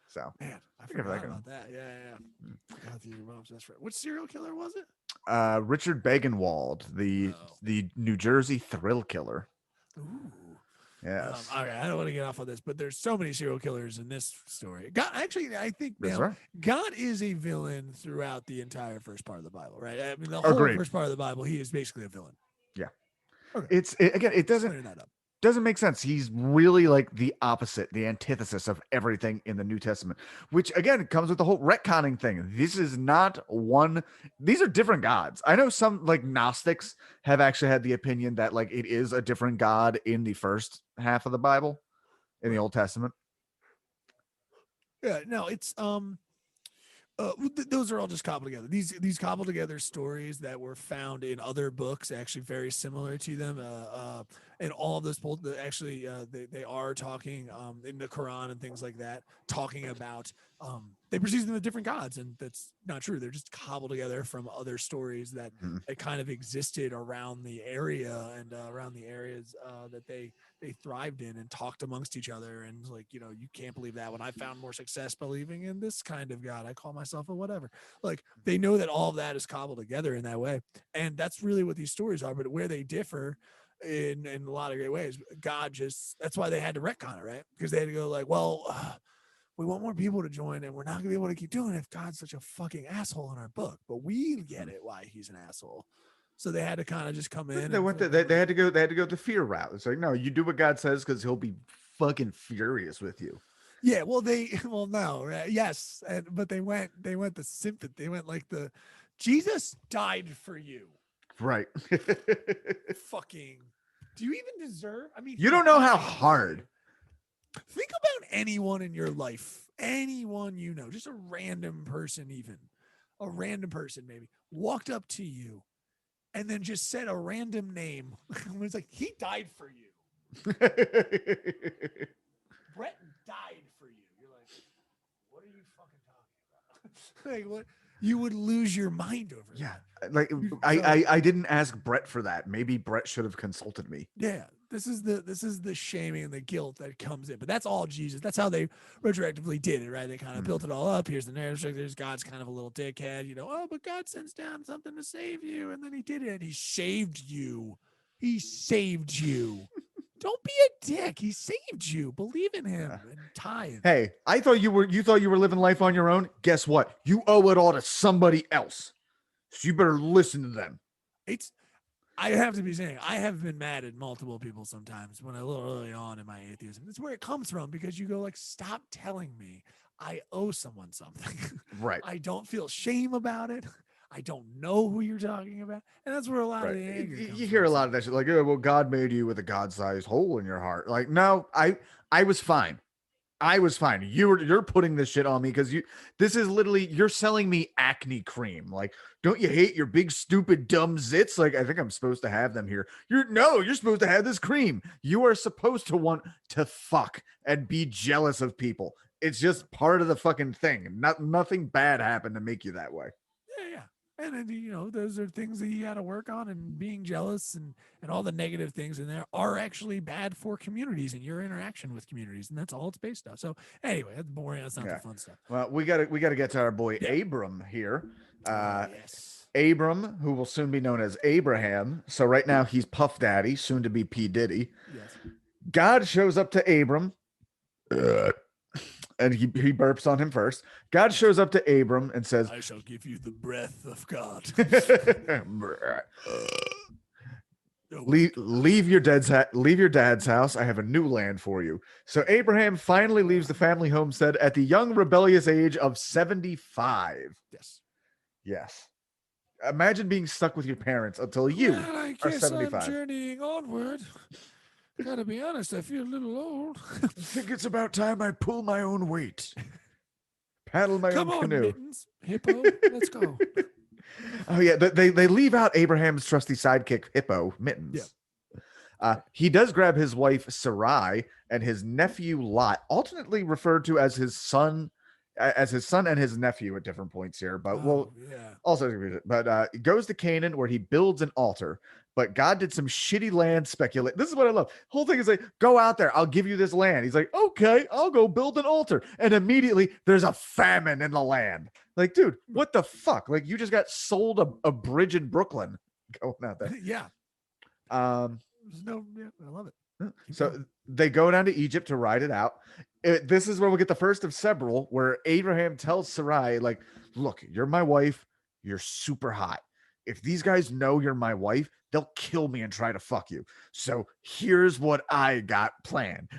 So, man, I forgot about that. Yeah. God, your mom's best friend. Which serial killer was it? Richard Bagenwald, the New Jersey thrill killer. Ooh. Yes. Okay, I don't want to get off on this, but there's so many serial killers in this story. God, actually, I think right. God is a villain throughout the entire first part of the Bible, right? I mean, the whole first part of the Bible, he is basically a villain. Yeah. Okay. It doesn't make sense. He's really like the opposite, the antithesis of everything in the New Testament, which again comes with the whole retconning thing. This is not one. These are different gods. I know some like Gnostics have actually had the opinion that like it is a different God in the first half of the Bible, in the Old Testament. Yeah, no, it's Those are all just cobbled together. These cobbled together stories that were found in other books, actually very similar to them. And all of those actually they are talking in the Quran and things like that, talking about they perceive them as different gods, and that's not true. They're just cobbled together from other stories that kind of existed around the area and around the areas that they thrived in and talked amongst each other. And like, you can't believe that when I found more success believing in this kind of God, I call myself a whatever. Like, they know that all of that is cobbled together in that way. And that's really what these stories are. But where they differ in a lot of great ways, that's why they had to retcon it, right? Because they had to go like, well, we want more people to join, and we're not gonna be able to keep doing it if God's such a fucking asshole in our book. But we get it why he's an asshole. So they had to kind of just come in. They had to go the fear route. It's like, no, you do what God says because he'll be fucking furious with you. Yeah, well, no, right? Yes, but they went the sympathy. They went like the Jesus died for you. Right. Fucking, do you even deserve? I mean, you don't know how hard. Think about anyone in your life, anyone just a random person, maybe walked up to you and then just said a random name. It's like, he died for you. Brett died for you. You're like, what are you fucking talking about? Like, what? You would lose your mind over that. Like, I didn't ask Brett for that. Maybe Brett should have consulted me. Yeah. This is the shaming and the guilt that comes in, but that's all Jesus. That's how they retroactively did it, right? They kind of built it all up. Here's the narrative. There's God's kind of a little dickhead, but God sends down something to save you, and then he did it. He saved you. He saved you. Don't be a dick. He saved you. Believe in him and tithe. Hey, I thought you were living life on your own. Guess what? You owe it all to somebody else. So you better listen to them. I have to be saying, I have been mad at multiple people sometimes when a little early on in my atheism. That's where it comes from, because you go like, stop telling me I owe someone something. Right. I don't feel shame about it. I don't know who you're talking about. And that's where a lot of the anger comes You hear from. a lot of that shit. Like, oh, well, God made you with a God-sized hole in your heart. Like, no, I was fine. I was fine. You're putting this shit on me because this is literally, you're selling me acne cream. Like, don't you hate your big, stupid, dumb zits? Like, I think I'm supposed to have them here. You're supposed to have this cream. You are supposed to want to fuck and be jealous of people. It's just part of the fucking thing. Nothing bad happened to make you that way. Yeah. And then, those are things that you got to work on, and being jealous and all the negative things in there are actually bad for communities and your interaction with communities. And that's all it's based on. So anyway, that's boring. That's not the fun stuff. Well, we got to get to our boy Abram here. Yes. Abram, who will soon be known as Abraham. So right now he's Puff Daddy, soon to be P. Diddy. Yes. God shows up to Abram. And he burps on him first. God shows up to Abram and says, I shall give you the breath of God. leave your dad's house. I have a new land for you. So Abraham finally leaves the family homestead at the young, rebellious age of 75. Yes. Imagine being stuck with your parents until you are 75. I'm journeying onward. Gotta be honest, I feel a little old. I think it's about time I pull my own weight. Paddle my own canoe. Mittens, Hippo, let's go. Oh yeah, they leave out Abraham's trusty sidekick, Hippo, Mittens. Yeah. He does grab his wife Sarai and his nephew Lot, alternately referred to as his son and his nephew at different points here. But he goes to Canaan where he builds an altar. But God did some shitty land speculation. This is what I love. The whole thing is like, go out there. I'll give you this land. He's like, okay, I'll go build an altar. And immediately there's a famine in the land. Like, dude, what the fuck? Like, you just got sold a bridge in Brooklyn going out there. Yeah. I love it. So they go down to Egypt to ride it out. This is where we'll get the first of several where Abraham tells Sarai, like, look, you're my wife. You're super hot. If these guys know you're my wife, they'll kill me and try to fuck you. So here's what I got planned.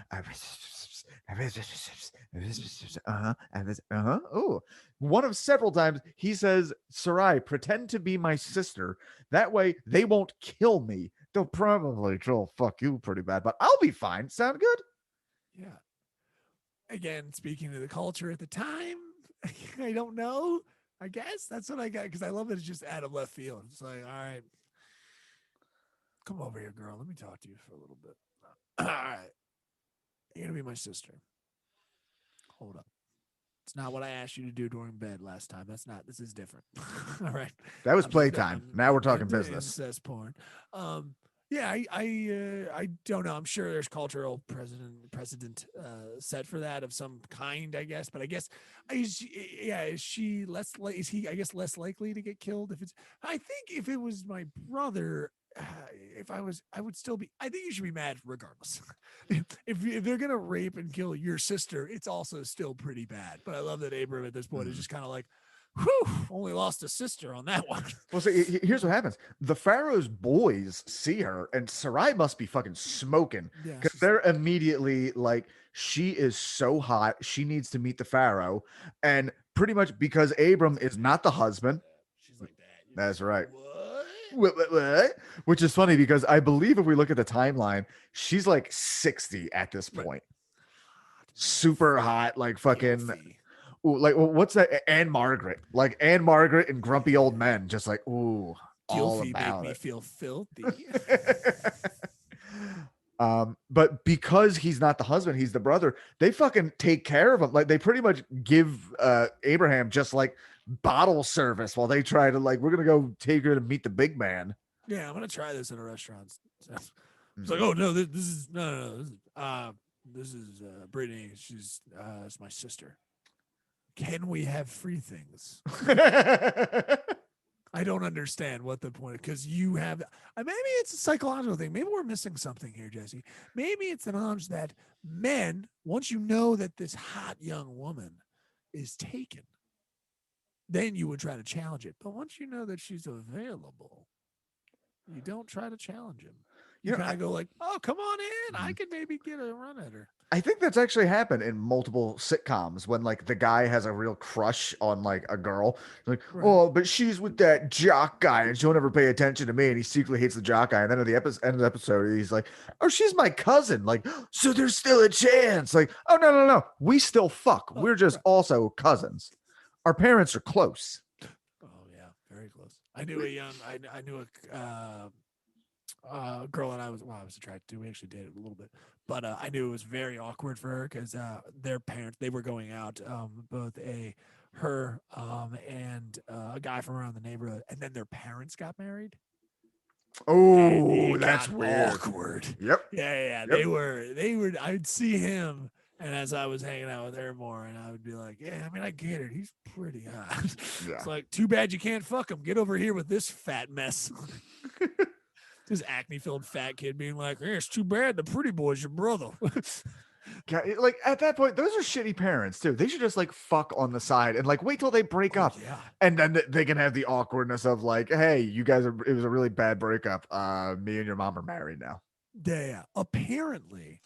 Oh, one of several times he says, Sarai, pretend to be my sister. That way they won't kill me. They'll probably troll fuck you pretty bad, but I'll be fine. Sound good? Yeah. Again, speaking to the culture at the time, I don't know. I guess that's what I got because I love that it's just out of left field. It's like, all right, come over here, girl. Let me talk to you for a little bit. All right, you're gonna be my sister. Hold up. It's not what I asked you to do during bed last time. That's not. This is different. All right. That was playtime. Now we're talking business. Incest porn. Yeah, I don't know. I'm sure there's cultural precedent set for that of some kind, I guess. But I guess, is she less? Is he? I guess less likely to get killed if it's. I think if it was my brother, if I would still be. I think you should be mad regardless. if they're gonna rape and kill your sister, it's also still pretty bad. But I love that Abram at this point is just kind of like, whew, only lost a sister on that one. Well, see, here's what happens. The Pharaoh's boys see her, and Sarai must be fucking smoking because they're immediately like, she is so hot. She needs to meet the Pharaoh. And pretty much because Abram is not the husband. She's like that. That's right. What? Which is funny because I believe if we look at the timeline, she's like 60 at this point. Super hot, like fucking... Ooh, like what's that? Anne Margaret, like Anne Margaret and grumpy old men, just like ooh, all about make me it. feel filthy. But because he's not the husband, he's the brother. They fucking take care of him. Like they pretty much give Abraham just like bottle service while they try to like we're gonna go take her to meet the big man. Yeah, I'm gonna try this at a restaurant. So, it's like, oh no, this is no. This is Brittany. She's it's my sister. Can we have free things? I don't understand what the point, because you have, maybe it's a psychological thing. Maybe we're missing something here, Jesse. Maybe it's the knowledge that men, once you know that this hot young woman is taken, then you would try to challenge it. But once you know that she's available, you don't try to challenge him. You kind of go like, oh, come on in. I could maybe get a run at her. I think that's actually happened in multiple sitcoms when like the guy has a real crush on like a girl. Like, oh, but she's with that jock guy and she'll never pay attention to me. And he secretly hates the jock guy. And then at the end of the episode, he's like, oh, she's my cousin. Like, so there's still a chance. Like, oh, no. We still fuck. We're just also cousins. Our parents are close. Oh, yeah. Very close. I knew a girl that I was attracted to. We actually dated a little bit, but I knew it was very awkward for her because their parents, they were going out, both her and a guy from around the neighborhood, and then their parents got married. Oh, that's weird. Awkward. Yep. Yeah. Yep. They were. I'd see him, and as I was hanging out with her more, and I would be like, yeah, I mean, I get it. He's pretty hot. Yeah. It's like, too bad you can't fuck him. Get over here with this fat mess. This acne-filled fat kid being like, hey, it's too bad the pretty boy's your brother. Like at that point, those are shitty parents too. They should just like fuck on the side and like wait till they break up. Yeah. And then they can have the awkwardness of like, hey, you guys it was a really bad breakup. Me and your mom are married now. Yeah. Apparently,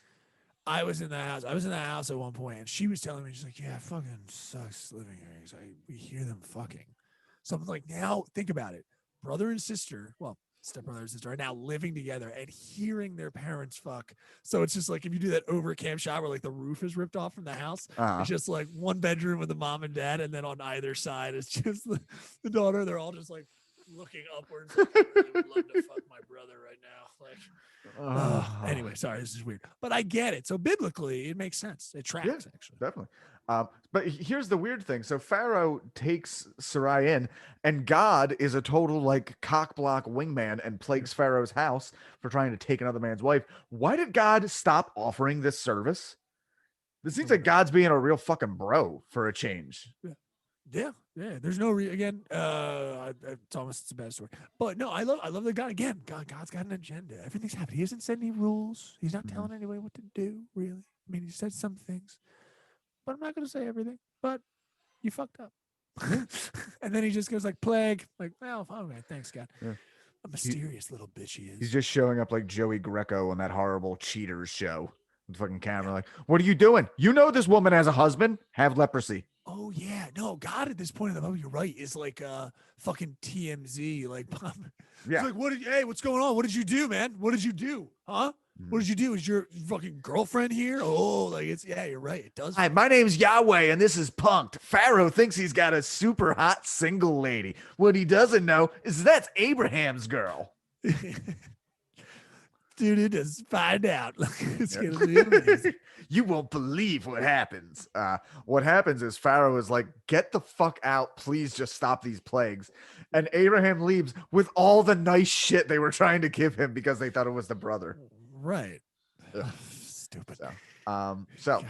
I was in the house at one point, and she was telling me, she's like, yeah, it fucking sucks living here. He's like, we hear them fucking. So I'm like, now think about it. Brother and sister, well, stepbrother and sister are now living together and hearing their parents fuck. So it's just like if you do that over cam shot where like the roof is ripped off from the house, it's just like one bedroom with the mom and dad, and then on either side it's just the daughter. They're all just like looking upwards. Like, I would love to fuck my brother right now. Like, anyway, sorry, this is weird, but I get it. So biblically, it makes sense. It tracks, actually. Definitely. But here's the weird thing. So Pharaoh takes Sarai in, and God is a total like cock block wingman and plagues Pharaoh's house for trying to take another man's wife. Why did God stop offering this service? This seems like God's being a real fucking bro for a change. Yeah. There's no again. It's almost a bad story, but no, I love the God again. God's got an agenda. Everything's happening. He hasn't set any rules. He's not telling anyone what to do. Really, I mean, he said some things, but I'm not going to say everything. But you fucked up, and then he just goes like plague. Like, well, okay, thanks, God. Yeah. A mysterious little bitch he is. He's just showing up like Joey Greco on that horrible Cheaters show. The fucking camera, like, what are you doing? You know this woman has a husband. Have leprosy. Oh yeah, no, God at this point in the movie, you're right, is like fucking TMZ. Like, it's Yeah. like, hey, what's going on? What did you do, man? What did you do? Huh? What did you do? Is your fucking girlfriend here? Oh, like yeah, you're right. It does. Hi, my name's Yahweh, and this is Punked. Pharaoh thinks he's got a super hot single lady. What he doesn't know is that's Abraham's girl. Dude, it is find out. It's gonna be amazing. You won't believe what happens. What happens is Pharaoh is like, get the fuck out. Please just stop these plagues. And Abraham leaves with all the nice shit they were trying to give him because they thought it was the brother. Right. Ugh. Stupid. So God.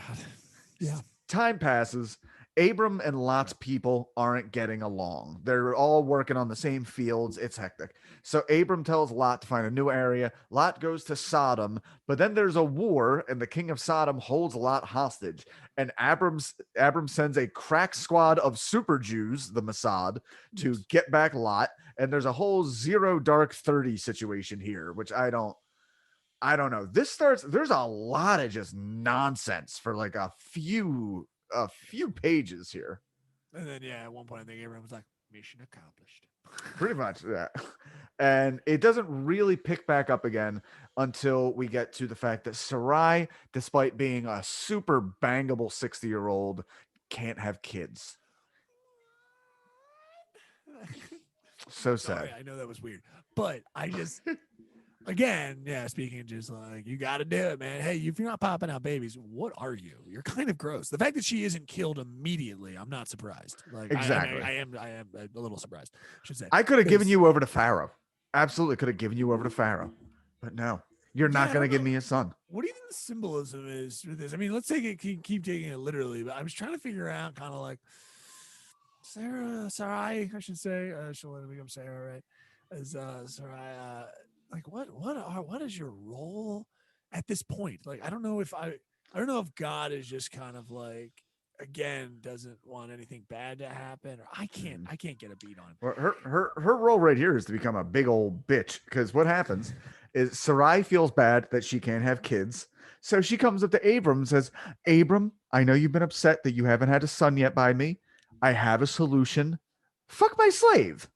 Yeah. time passes. Abram and Lot's people aren't getting along. They're all working on the same fields. It's hectic. So Abram tells Lot to find a new area. Lot goes to Sodom, but then there's a war, and the king of Sodom holds Lot hostage. And Abram sends a crack squad of super Jews, the Mossad, to get back Lot. And there's a whole Zero Dark 30 situation here, which I don't know. There's a lot of just nonsense for like a few pages here. And then at one point I think everyone was like, mission accomplished. Pretty much, yeah. And it doesn't really pick back up again until we get to the fact that Sarai, despite being a super bangable 60-year-old, can't have kids. So sad. Sorry, I know that was weird, but I just again, speaking just like, you got to do it, man. Hey, if you're not popping out babies, what are you? You're kind of gross. The fact that she isn't killed immediately, I'm not surprised. Like, exactly. I am a little surprised, I should say. I could have given you over to Pharaoh. Absolutely could have given you over to Pharaoh. But no, you're not going to give me a son. What do you think the symbolism is for this? I mean, let's take it, keep taking it literally, but I was trying to figure out kind of like Sarai, I should say. She'll let me become Sarah, right? As Sarai, like what is your role at this point? Like, I don't know if God is just kind of like, again, doesn't want anything bad to happen, or I can't get a beat on him. Well, her role right here is to become a big old bitch, because what happens is Sarai feels bad that she can't have kids. So she comes up to Abram and says, Abram, I know you've been upset that you haven't had a son yet by me. I have a solution. Fuck my slave.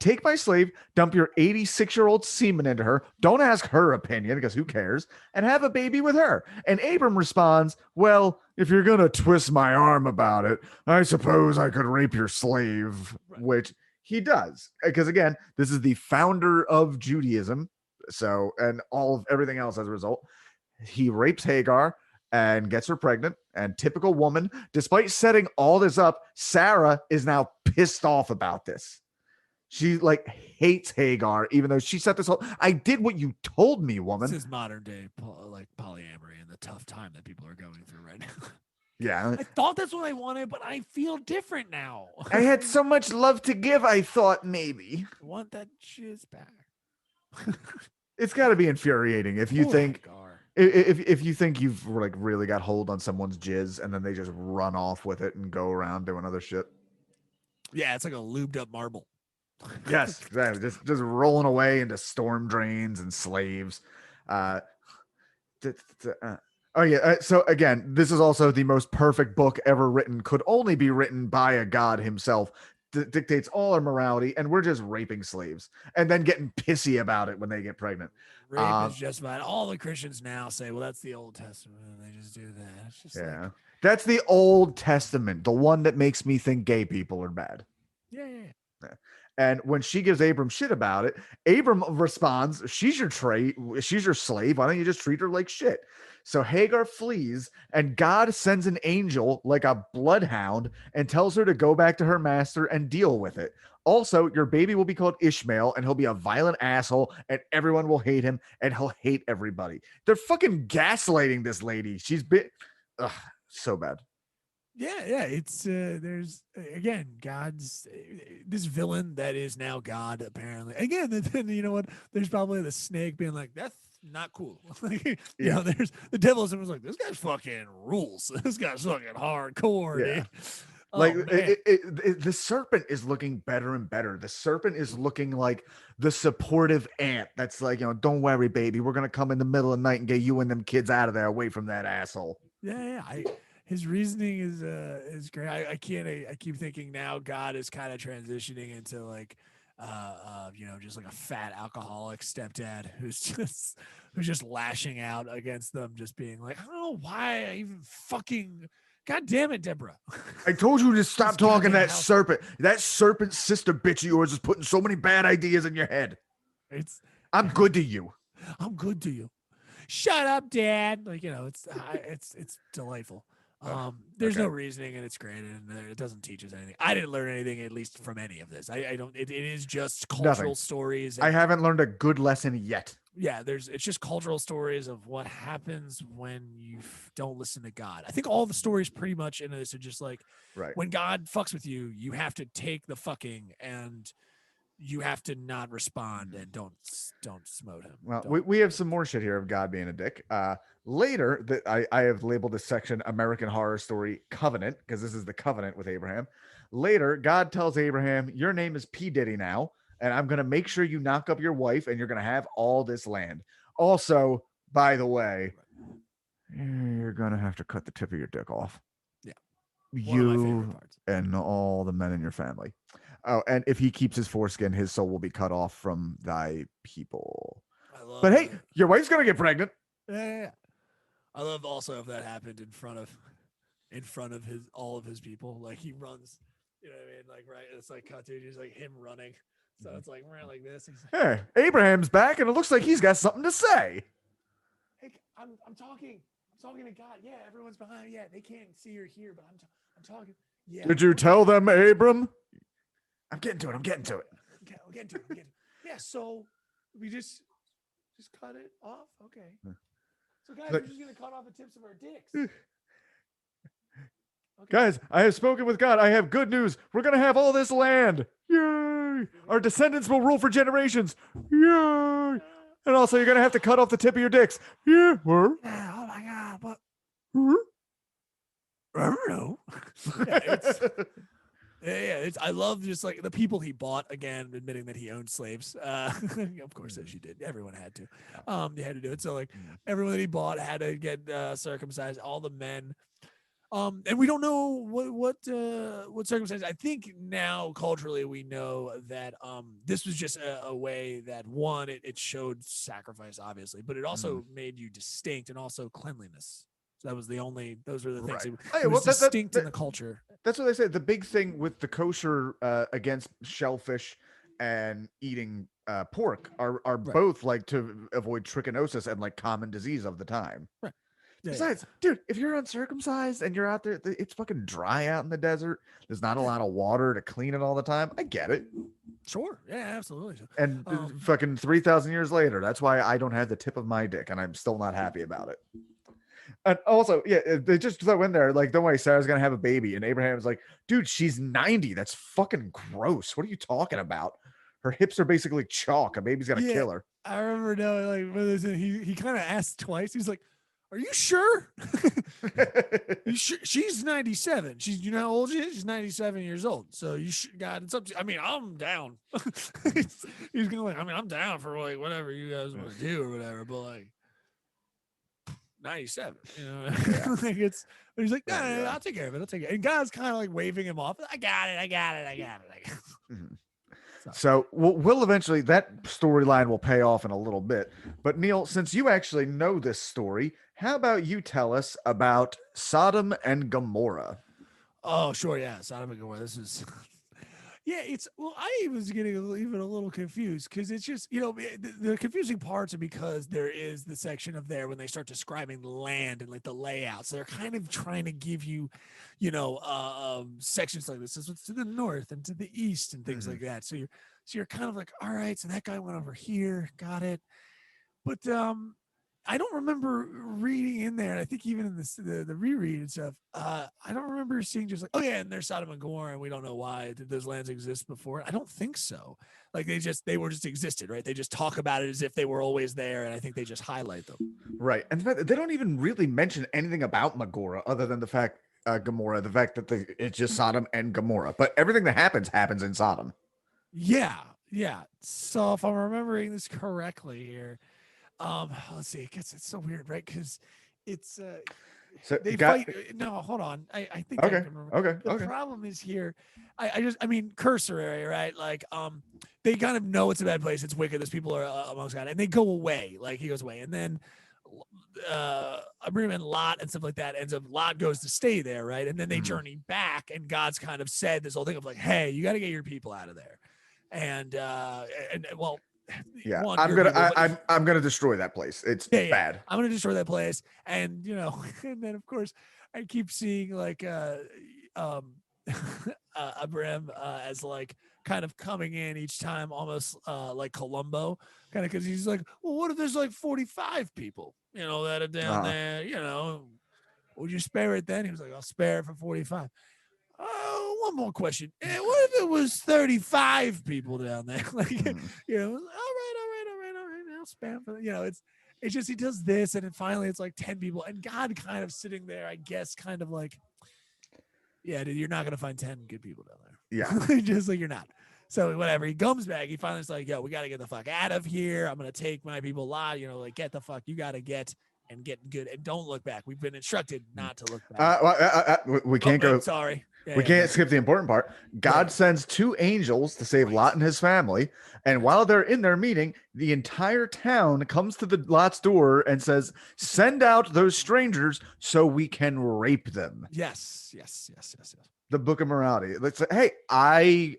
Take my slave, dump your 86-year-old semen into her. Don't ask her opinion, because who cares? And have a baby with her. And Abram responds, well, if you're going to twist my arm about it, I suppose I could rape your slave, which he does. Because again, this is the founder of Judaism. So, and all of everything else as a result. He rapes Hagar and gets her pregnant. And typical woman, despite setting all this up, Sarah is now pissed off about this. She like hates Hagar, even though she set this whole. I did what you told me, woman. This is modern day like polyamory and the tough time that people are going through right now. Yeah, I thought that's what I wanted, but I feel different now. I had so much love to give. I thought maybe I want that jizz back. It's got to be infuriating if you think Hagar. if you think you've like really got hold on someone's jizz and then they just run off with it and go around doing other shit. Yeah, it's like a lubed up marble. Yes, exactly. Just rolling away into storm drains and slaves. Oh yeah. So again, this is also the most perfect book ever written. Could only be written by a god himself. Dictates all our morality, and we're just raping slaves and then getting pissy about it when they get pregnant. Rape is just fine. All the Christians now say, well, that's the Old Testament, and they just do that. It's just like, that's the Old Testament, the one that makes me think gay people are bad. Yeah. And when she gives Abram shit about it, Abram responds, she's your slave. Why don't you just treat her like shit? So Hagar flees, and God sends an angel like a bloodhound and tells her to go back to her master and deal with it. Also, your baby will be called Ishmael, and he'll be a violent asshole, and everyone will hate him, and he'll hate everybody. They're fucking gaslighting this lady. She's been so bad. Yeah. It's there's again God's this villain that is now God apparently. Again, then you know what? There's probably the snake being like, that's not cool. You know, there's the devil is like, this guy's fucking rules. This guy's fucking hardcore. Yeah. Dude. Like the serpent is looking better and better. The serpent is looking like the supportive aunt that's like, don't worry, baby, we're gonna come in the middle of the night and get you and them kids out of there, away from that asshole. Yeah. his reasoning is great. I keep thinking now God is kind of transitioning into like just like a fat alcoholic stepdad who's just lashing out against them, just being like, I don't know why I even fucking, God damn it, Deborah. I told you to stop This talking goddamn that house. serpent. That serpent sister bitch of yours is putting so many bad ideas in your head. I'm good to you. I'm good to you. Shut up, Dad. Like, it's delightful. There's okay. no reasoning, and it's great, and it doesn't teach us anything. I didn't learn anything, at least from any of this. I don't. It is just cultural stories. I haven't learned a good lesson yet. Yeah, it's just cultural stories of what happens when you don't listen to God. I think all the stories pretty much in this are just like, when God fucks with you, you have to take the fucking and you have to not respond and don't smote him. Well, we have some more shit here of God being a dick. Later, that I have labeled this section American Horror Story Covenant, because this is the covenant with Abraham. Later, God tells Abraham, your name is P. Diddy now, and I'm going to make sure you knock up your wife, and you're going to have all this land. Also, by the way, you're going to have to cut the tip of your dick off. Yeah. You and all the men in your family. Oh, and if he keeps his foreskin, his soul will be cut off from thy people. But hey, your wife's gonna get pregnant. Yeah. I love also if that happened in front of all of his people. Like he runs, you know what I mean? Like right, it's like cartoon, just like him running. So it's like we're like this. Hey, Abraham's back, and it looks like he's got something to say. Hey, I'm talking to God. Yeah, everyone's behind. Yeah, they can't see or hear, but I'm talking. Yeah. Did you tell them, Abram? I'm getting to it. I'm getting to it. Yeah, so we just cut it off. Okay. So guys, we're just gonna cut off the tips of our dicks. Okay. Guys, I have spoken with God. I have good news. We're gonna have all this land. Yay! Our descendants will rule for generations. Yay! And also, you're gonna have to cut off the tip of your dicks. Yeah. Oh my God! But I don't know. Yeah, I love just like the people he bought, again, admitting that he owned slaves. Of course, as you did. Everyone had to. They had to do it. So like everyone that he bought had to get circumcised, all the men. And we don't know what circumcised. I think now culturally we know that this was just a way that one, it showed sacrifice, obviously, but it also made you distinct and also cleanliness. So those were the things. It was distinct in the culture. That's what they say. The big thing with the kosher against shellfish and eating pork are both like to avoid trichinosis and like common disease of the time. Right. Besides, dude, if you're uncircumcised and you're out there, it's fucking dry out in the desert. There's not a lot of water to clean it all the time. I get it. Sure. Yeah, absolutely. And fucking 3,000 years later, that's why I don't have the tip of my dick, and I'm still not happy about it. And also, yeah, they just throw in there, like, don't worry, Sarah's going to have a baby. And Abraham's like, dude, she's 90. That's fucking gross. What are you talking about? Her hips are basically chalk. A baby's going to kill her. I remember now, like, he kind of asked twice. He's like, are you sure? She's 97. You know how old she is? She's 97 years old. So God, it's up to you. I mean, I'm down. He's going like, I mean, I'm down for like whatever you guys want to do or whatever, but like 97, you know, like he's like, no, I'll take care of it. And God's kind of like waving him off. I got it. So we'll eventually, that storyline will pay off in a little bit. But Neil, since you actually know this story, how about you tell us about Sodom and Gomorrah? Oh, sure. Yeah. Sodom and Gomorrah. This is, I was getting even a little confused because it's just, the confusing parts are because there is the section of there when they start describing the land and like the layout. So they're kind of trying to give you, sections like this is to the north and to the east and things like that. So you're kind of like, all right, so that guy went over here, got it. But I don't remember reading in there. And I think even in the reread and stuff, I don't remember seeing just like, oh yeah, and there's Sodom and Gomorrah, and we don't know why. Did those lands exist before? I don't think so. Like they were just existed, right? They just talk about it as if they were always there, and I think they just highlight them. Right, and they don't even really mention anything about Magorah other than the fact Gomorrah, the fact that it's just Sodom and Gomorrah, but everything that happens in Sodom. Yeah. So if I'm remembering this correctly here. Let's see. It's so weird, right? Because it's So they fight. No, hold on. I think I Okay. can remember. Okay. The Okay. problem is here. I mean, cursory, right? Like, they kind of know it's a bad place. It's wicked. There's people are amongst God, and they go away. Like he goes away, and then Abram and Lot and stuff like that ends up. Lot goes to stay there, right? And then they journey back, and God's kind of said this whole thing of like, hey, you got to get your people out of there, and well. Yeah, One, I'm gonna destroy that place. It's bad. I'm gonna destroy that place, and and then of course I keep seeing like Abram as like kind of coming in each time, almost like Columbo, kind of because he's like, well, what if there's like 45 people, that are down there, would you spare it then? He was like, I'll spare it for 45. One more question. What if it was 35 people down there? Like, all right, I'll spam for it's just he does this, and then finally it's like 10 people, and God kind of sitting there, I guess, kind of like, yeah, dude, you're not gonna find 10 good people down there. Yeah, just like you're not. So whatever, he comes back. He finally is like, yo, we gotta get the fuck out of here. I'm gonna take my people a lot. Like get the fuck. You gotta get and get good, and don't look back. We've been instructed not to look back. We can't go. Sorry. We can't skip the important part. God sends 2 angels to save Lot and his family. And while they're in their meeting, the entire town comes to the Lot's door and says, send out those strangers so we can rape them. Yes. The book of morality. Let's say, hey, I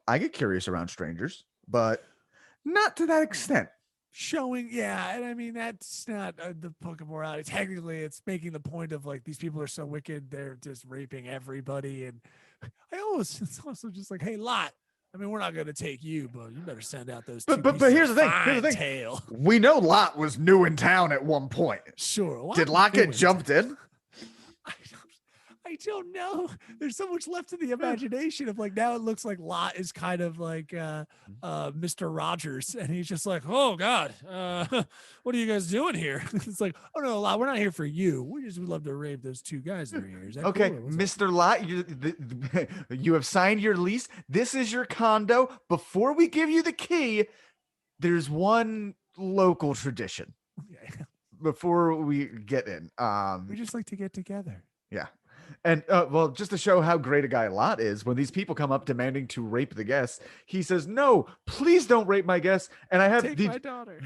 get curious around strangers, but not to that extent. Showing, and I mean, that's not the book of morality. Technically, it's making the point of like, these people are so wicked, they're just raping everybody. And it's also just like, hey, Lot, I mean, we're not going to take you, but you better send out those two. But here's the thing. Tail. We know Lot was new in town at one point. Sure. Did Lot get jumped in? I don't know. There's so much left in the imagination of like, now it looks like Lot is kind of like Mr. Rogers, and he's just like, oh God, what are you guys doing here? It's like, oh no, Lot, we're not here for you. We just would love to rape those 2 guys that are here. Is that okay, cool? Mr. Lot, you have signed your lease. This is your condo. Before we give you the key, there's one local tradition. Before we get in, we just like to get together. Yeah. And well, just to show how great a guy Lot is, when these people come up demanding to rape the guests, he says, no, please don't rape my guests. And I have my daughter.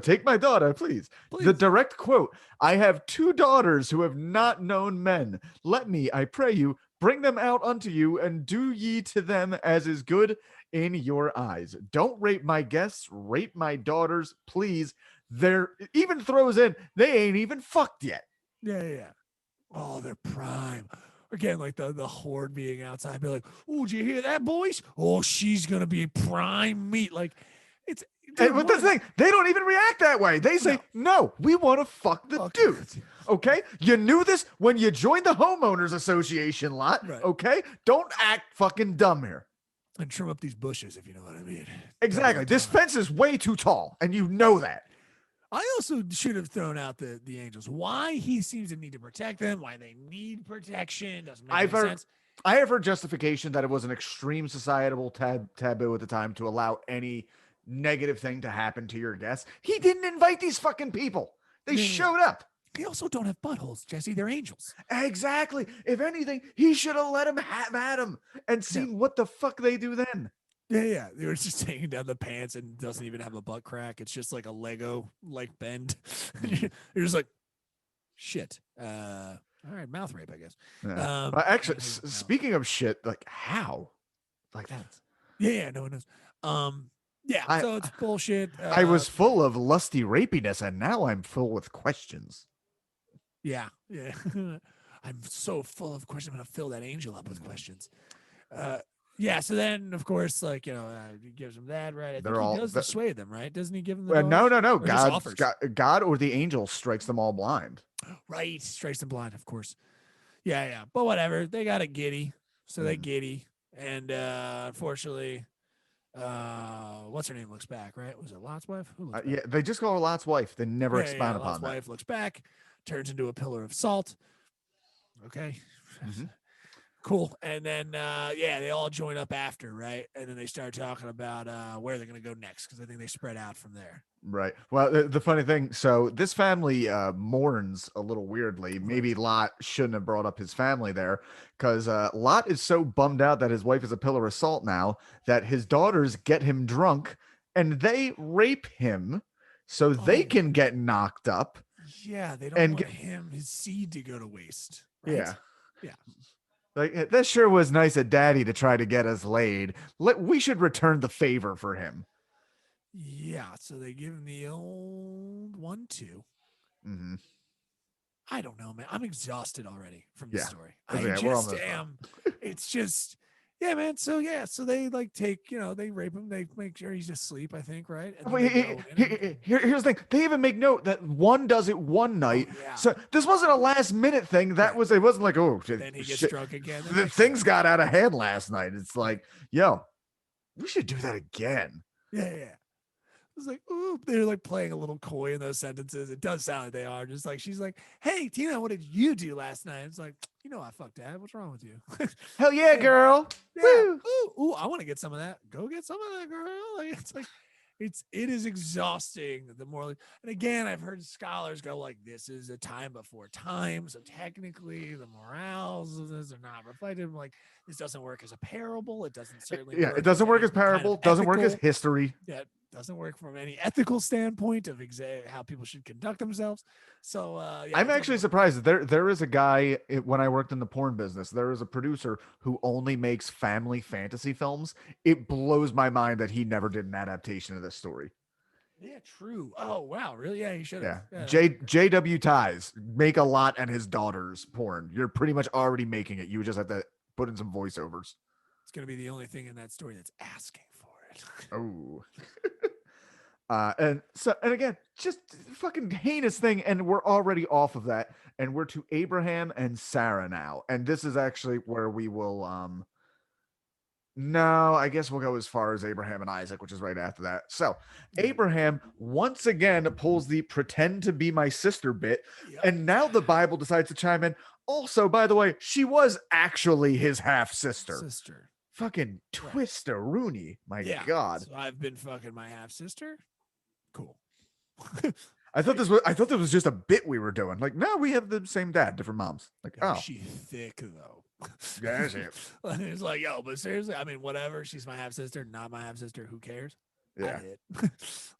Take my daughter, please. The direct quote, I have 2 daughters who have not known men. Let me, I pray you, bring them out unto you, and do ye to them as is good in your eyes. Don't rape my guests, rape my daughters, please. They're even throws in, they ain't even fucked yet. Yeah. Oh, they're prime. Again, like the horde being outside, be like, oh, did you hear that, boys? Oh, she's going to be prime meat. Like, it's. But the thing, they don't even react that way. They say, no, we want to fuck the dude. Okay? You knew this when you joined the homeowners association, Lot. Right. Okay? Don't act fucking dumb here. And trim up these bushes, if you know what I mean. Exactly. This fence is way too tall, and you know that. I also should have thrown out the angels. Why he seems to need to protect them, why they need protection, doesn't make any sense. I have heard justification that it was an extreme societal taboo at the time to allow any negative thing to happen to your guests. He didn't invite these fucking people. They showed up. They also don't have buttholes, Jesse. They're angels. Exactly. If anything, he should have let him have at him and seen what the fuck they do then. Yeah. They were just taking down the pants and doesn't even have a butt crack. It's just like a Lego like bend. You're just like, shit. All right, mouth rape, I guess. Yeah. Actually, speaking of shit, like how? Like that. Yeah, no one knows. So it's bullshit. I was full of lusty rapiness, and now I'm full with questions. Yeah. I'm so full of questions. I'm gonna fill that angel up with questions. So then, of course, like, he gives them that, right? I think he does dissuade them, right? Doesn't he give them the no. God or the angel strikes them all blind. Right, strikes them blind, of course. Yeah. But whatever. They got a giddy, so they giddy. And unfortunately, what's her name looks back, right? Was it Lot's wife? Who looks back? They just call her Lot's wife. They never expound upon Lot's that. Wife looks back, turns into a pillar of salt. Okay. Cool. And then, they all join up after, right? And then they start talking about where they're going to go next because I think they spread out from there. Right. Well, the funny thing, so this family mourns a little weirdly. Maybe Lot shouldn't have brought up his family there because Lot is so bummed out that his wife is a pillar of salt now that his daughters get him drunk and they rape him so they can get knocked up. Yeah, they don't want his seed to go to waste. Right? Yeah. Yeah. Like, that sure was nice of Daddy to try to get us laid. We should return the favor for him. Yeah, so they give him the old 1-2. Mm-hmm. I don't know, man. I'm exhausted already from the story. I just am. It's just, man. So they like take, they rape him. They make sure he's asleep, I think, right? And here's the thing. They even make note that one does it one night. So this wasn't a last minute thing. It wasn't like, then he gets drunk again. The things got out of hand last night. It's like, yo, we should do that again. Yeah. It's like, ooh, they're like playing a little coy in those sentences. It does sound like they are. Just like she's like, "Hey, Tina, what did you do last night?" It's like, I fucked Dad. What's wrong with you? Hell yeah, girl. Yeah. Woo. Ooh, I want to get some of that. Go get some of that, girl. Like, it's like, it is exhausting. The more, and again, I've heard scholars go like, "This is a time before time, so technically the morals of this are not reflected." I'm like, this doesn't work as a parable. It doesn't certainly. It doesn't work as parable. Doesn't work as history. Yeah. Doesn't work from any ethical standpoint of how people should conduct themselves. So I'm actually surprised. There is a guy when I worked in the porn business. There is a producer who only makes family fantasy films. It blows my mind that he never did an adaptation of this story. Yeah, true. Oh wow, really? Yeah, he should have. Yeah. J.W. Ties, make a lot and his daughter's porn. You're pretty much already making it. You just have to put in some voiceovers. It's gonna be the only thing in that story that's asking for it. Oh. And again, just fucking heinous thing, and we're already off of that, and we're to Abraham and Sarah now, and this is actually where we will no, I guess we'll go as far as Abraham and Isaac, which is right after that. So Abraham once again pulls the pretend to be my sister bit, and now the Bible decides to chime in. Also, by the way, she was actually his half sister. Fucking Twister Rooney, my God! So I've been fucking my half sister. Cool. I thought this was just a bit we were doing. Like, no, we have the same dad, different moms. Like, she's thick though. Yeah, she is. It's like, yo, but seriously, I mean, whatever. She's my half sister, not my half sister. Who cares? Yeah.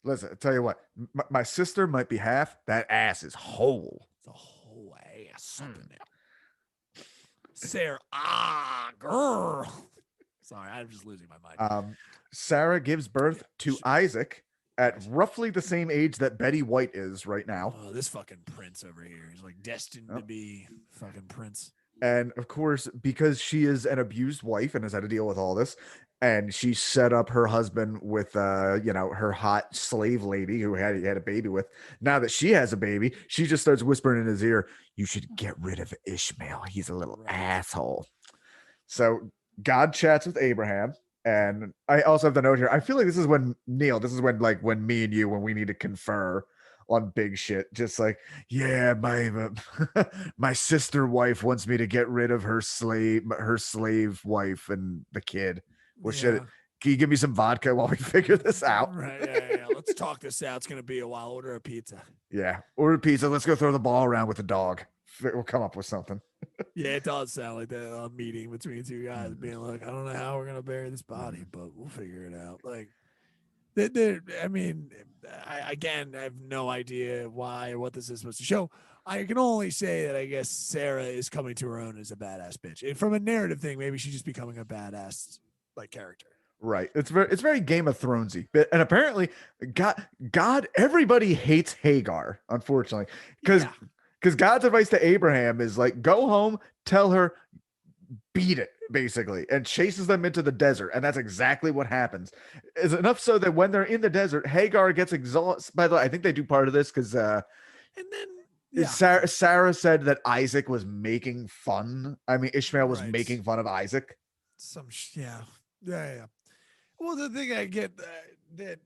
Listen, I tell you what, my sister might be half. That ass is whole. It's a whole ass up in there. Sarah, girl. Sorry, I'm just losing my mind. Sarah gives birth to Isaac at roughly the same age that Betty White is right now. Oh, this fucking prince over here. He's like destined to be fucking prince. And of course, because she is an abused wife and has had to deal with all this, and she set up her husband with, her hot slave lady who he had a baby with. Now that she has a baby, she just starts whispering in his ear, "You should get rid of Ishmael. He's a little asshole." So God chats with Abraham. And I also have the note here. I feel like this is when when me and you, when we need to confer on big shit, just like, yeah, my sister wife wants me to get rid of her slave wife and the kid. Well, shit, can you give me some vodka while we figure this out? Right. Yeah. Let's talk this out. It's going to be a while. Order a pizza. Yeah. Order pizza. Let's go throw the ball around with the dog. We'll come up with something. Yeah, it does sound like that meeting between two guys being like, I don't know how we're going to bury this body, but we'll figure it out. Like, I mean, I have no idea why or what this is supposed to show. I can only say that I guess Sarah is coming to her own as a badass bitch. And from a narrative thing, maybe she's just becoming a badass like character. Right. It's very Game of Thronesy. And apparently, God, everybody hates Hagar, unfortunately, because God's advice to Abraham is like, go home, tell her, beat it, basically, and chases them into the desert. And that's exactly what happens. Is enough so that when they're in the desert, Hagar gets exhausted. By the way, I think they do part of this because Sarah said that Isaac was making fun. I mean, Ishmael was making fun of Isaac. Yeah. Well, the thing I get that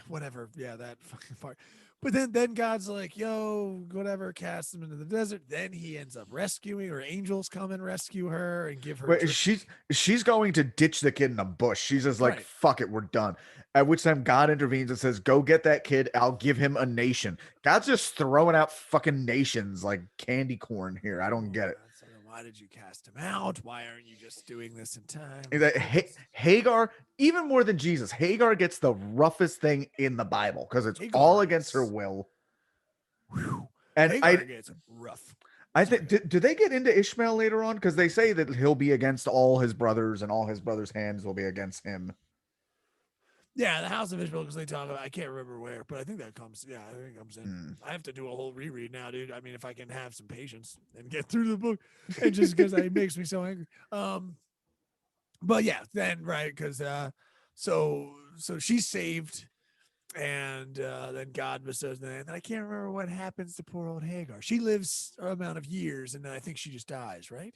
whatever. Yeah, that fucking part. But then God's like, yo, whatever, cast him into the desert. Then he ends up rescuing, or angels come and rescue her and give her Wait, she's going to ditch the kid in a bush. She's just like, right. fuck it, we're done. At which time God intervenes and says, go get that kid. I'll give him a nation. God's just throwing out fucking nations like candy corn here. I don't get it. It's like, why did you cast him out? Why aren't you just doing this in time? Hagar, even more than Jesus, Hagar gets the roughest thing in the Bible because it's Hagar all against her is- will. Whew. And Hagar gets rough. I think do they get into Ishmael later on? Because they say that he'll be against all his brothers, and all his brothers' hands will be against him. Yeah, the House of Ishmael, because they talk about, I can't remember where, but I think that comes. Yeah, I think it comes in. I have to do a whole reread now, dude. I mean, if I can have some patience and get through the book, and just because it makes me so angry. But yeah, then right, because so she's saved, and then God bestows the land. And I can't remember what happens to poor old Hagar. She lives an amount of years, and then I think she just dies, right?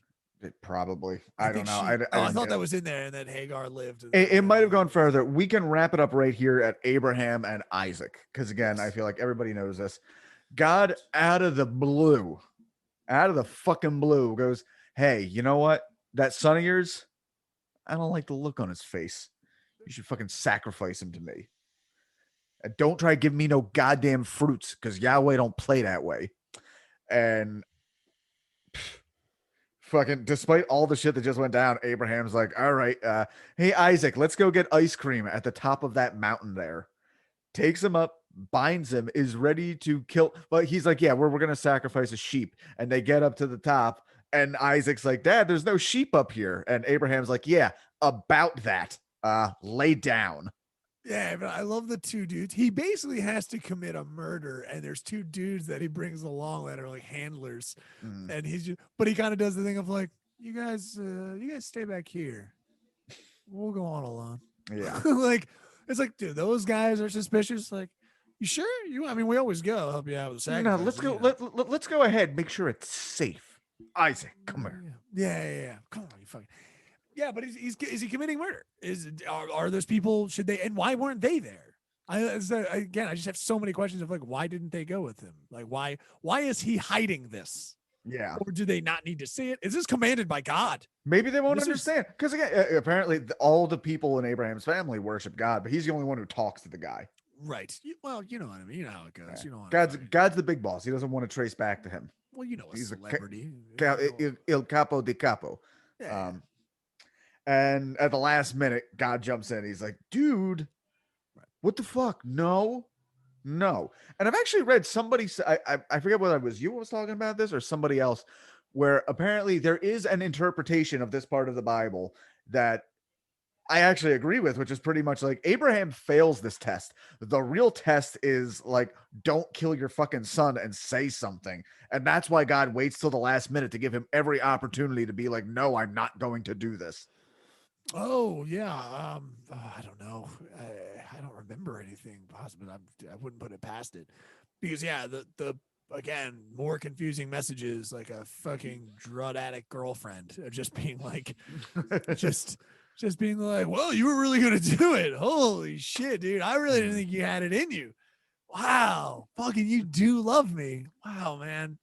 Probably. I don't know. I thought that was in there, and that Hagar lived. It might have gone further. We can wrap it up right here at Abraham and Isaac, because again, I feel like everybody knows this. God, out of the blue, out of the fucking blue, goes, "Hey, you know what? That son of yours, I don't like the look on his face. You should fucking sacrifice him to me. And don't try to give me no goddamn fruits, because Yahweh don't play that way." And fucking, despite all the shit that just went down, Abraham's like, all right, hey, Isaac, let's go get ice cream at the top of that mountain there. Takes him up, binds him, is ready to kill. But he's like, yeah, we're going to sacrifice a sheep. And they get up to the top, and Isaac's like, Dad, there's no sheep up here. And Abraham's like, yeah, about that. Lay down. Yeah, but I love the two dudes. He basically has to commit a murder, and there's two dudes that he brings along that are like handlers, and but he kind of does the thing of like, you guys stay back here. We'll go on alone. Yeah. Like, it's like, dude, those guys are suspicious. Like, you sure? I mean, we always go help you out with the sacrifice. No, let's go. Let's go ahead. Make sure it's safe. Isaac, come here. Yeah. Come on, you fucking. Yeah, but is he committing murder? Are those people? Should they? And why weren't they there? I just have so many questions of like, why didn't they go with him? Like, why is he hiding this? Yeah. Or do they not need to see it? Is this commanded by God? Maybe they won't understand. Because again, apparently all the people in Abraham's family worship God, but he's the only one who talks to the guy. Right. Well, you know what I mean. You know how it goes. Yeah. You know. God's the big boss. He doesn't want to trace back to him. Well, you know, he's a celebrity. Il capo di capo. Yeah. And at the last minute, God jumps in. He's like, dude, what the fuck? No. And I've actually read somebody, I forget whether it was you who was talking about this or somebody else, where apparently there is an interpretation of this part of the Bible that I actually agree with, which is pretty much like Abraham fails this test. The real test is like, don't kill your fucking son and say something. And that's why God waits till the last minute to give him every opportunity to be like, no, I'm not going to do this. Oh yeah, I don't know. I don't remember anything possible. I wouldn't put it past it, because yeah, the again more confusing messages like a fucking drug addict girlfriend of just being like, just being like, well, you were really gonna do it. Holy shit, dude! I really didn't think you had it in you. Wow, fucking, you do love me. Wow, man.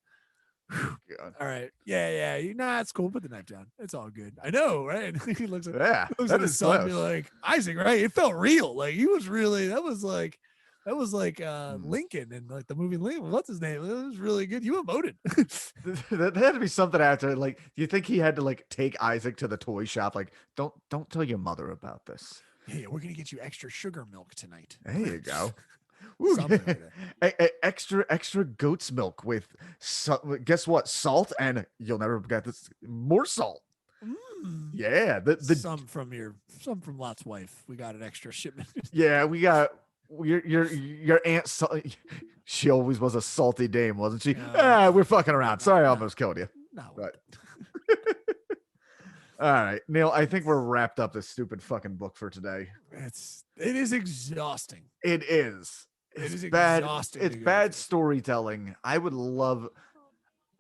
All right. Yeah. It's cool. Put the knife down. It's all good. I know, right? He looks at his son and be like, Isaac, right? It felt real. Like he was really, that was like Lincoln and like the movie Lincoln. What's his name? It was really good. You emoted. That had to be something after. Like, do you think he had to like take Isaac to the toy shop? Like, don't tell your mother about this. Yeah, we're gonna get you extra sugar milk tonight. There you go. Ooh, extra goat's milk with guess what, salt, and you'll never forget this, more salt. Yeah, some from Lot's wife. We got an extra shipment. Yeah, we got your aunt. She always was a salty dame, wasn't she? We're fucking around. Sorry, I almost killed you. No, but all right, Neil, I think we're wrapped up this stupid fucking book for today. It is exhausting. It is. It's bad. It's bad storytelling. I would love.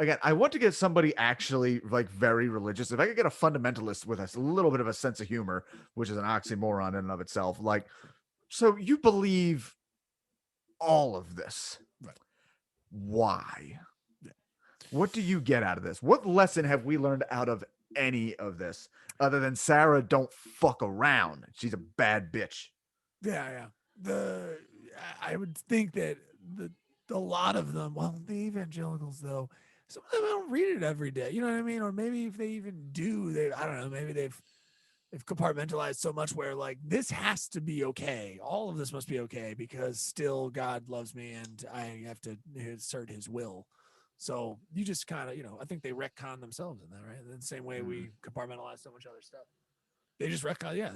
Again, I want to get somebody actually like very religious. If I could get a fundamentalist with a little bit of a sense of humor, which is an oxymoron in and of itself, like So you believe all of this. Right. Why? Yeah. What do you get out of this? What lesson have we learned out of any of this other than Sarah don't fuck around? She's a bad bitch. Yeah. I would think that a lot of them, well, the evangelicals though, some of them don't read it every day. You know what I mean? Or maybe if they even do, I don't know, maybe they've compartmentalized so much where like this has to be okay. All of this must be okay because still God loves me and I have to assert his will. So you just kind of, I think they retcon themselves in that, right? In the same way we compartmentalize so much other stuff. They just retcon,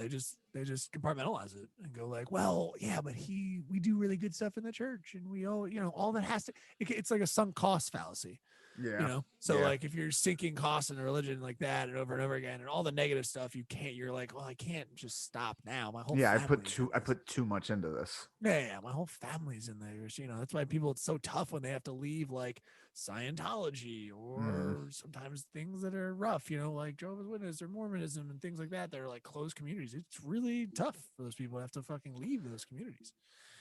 they just compartmentalize it and go like, well, yeah, but we do really good stuff in the church and we all, all that has to, it's like a sunk cost fallacy. Yeah. So like if you're sinking costs in a religion like that and over again and all the negative stuff, you're like, well, I can't just stop now. My whole I put too much into this. Yeah, my whole family's in there. That's why it's so tough when they have to leave like Scientology or sometimes things that are rough, like Jehovah's Witness or Mormonism and things like that. They're like closed communities. It's really tough for those people to have to fucking leave those communities.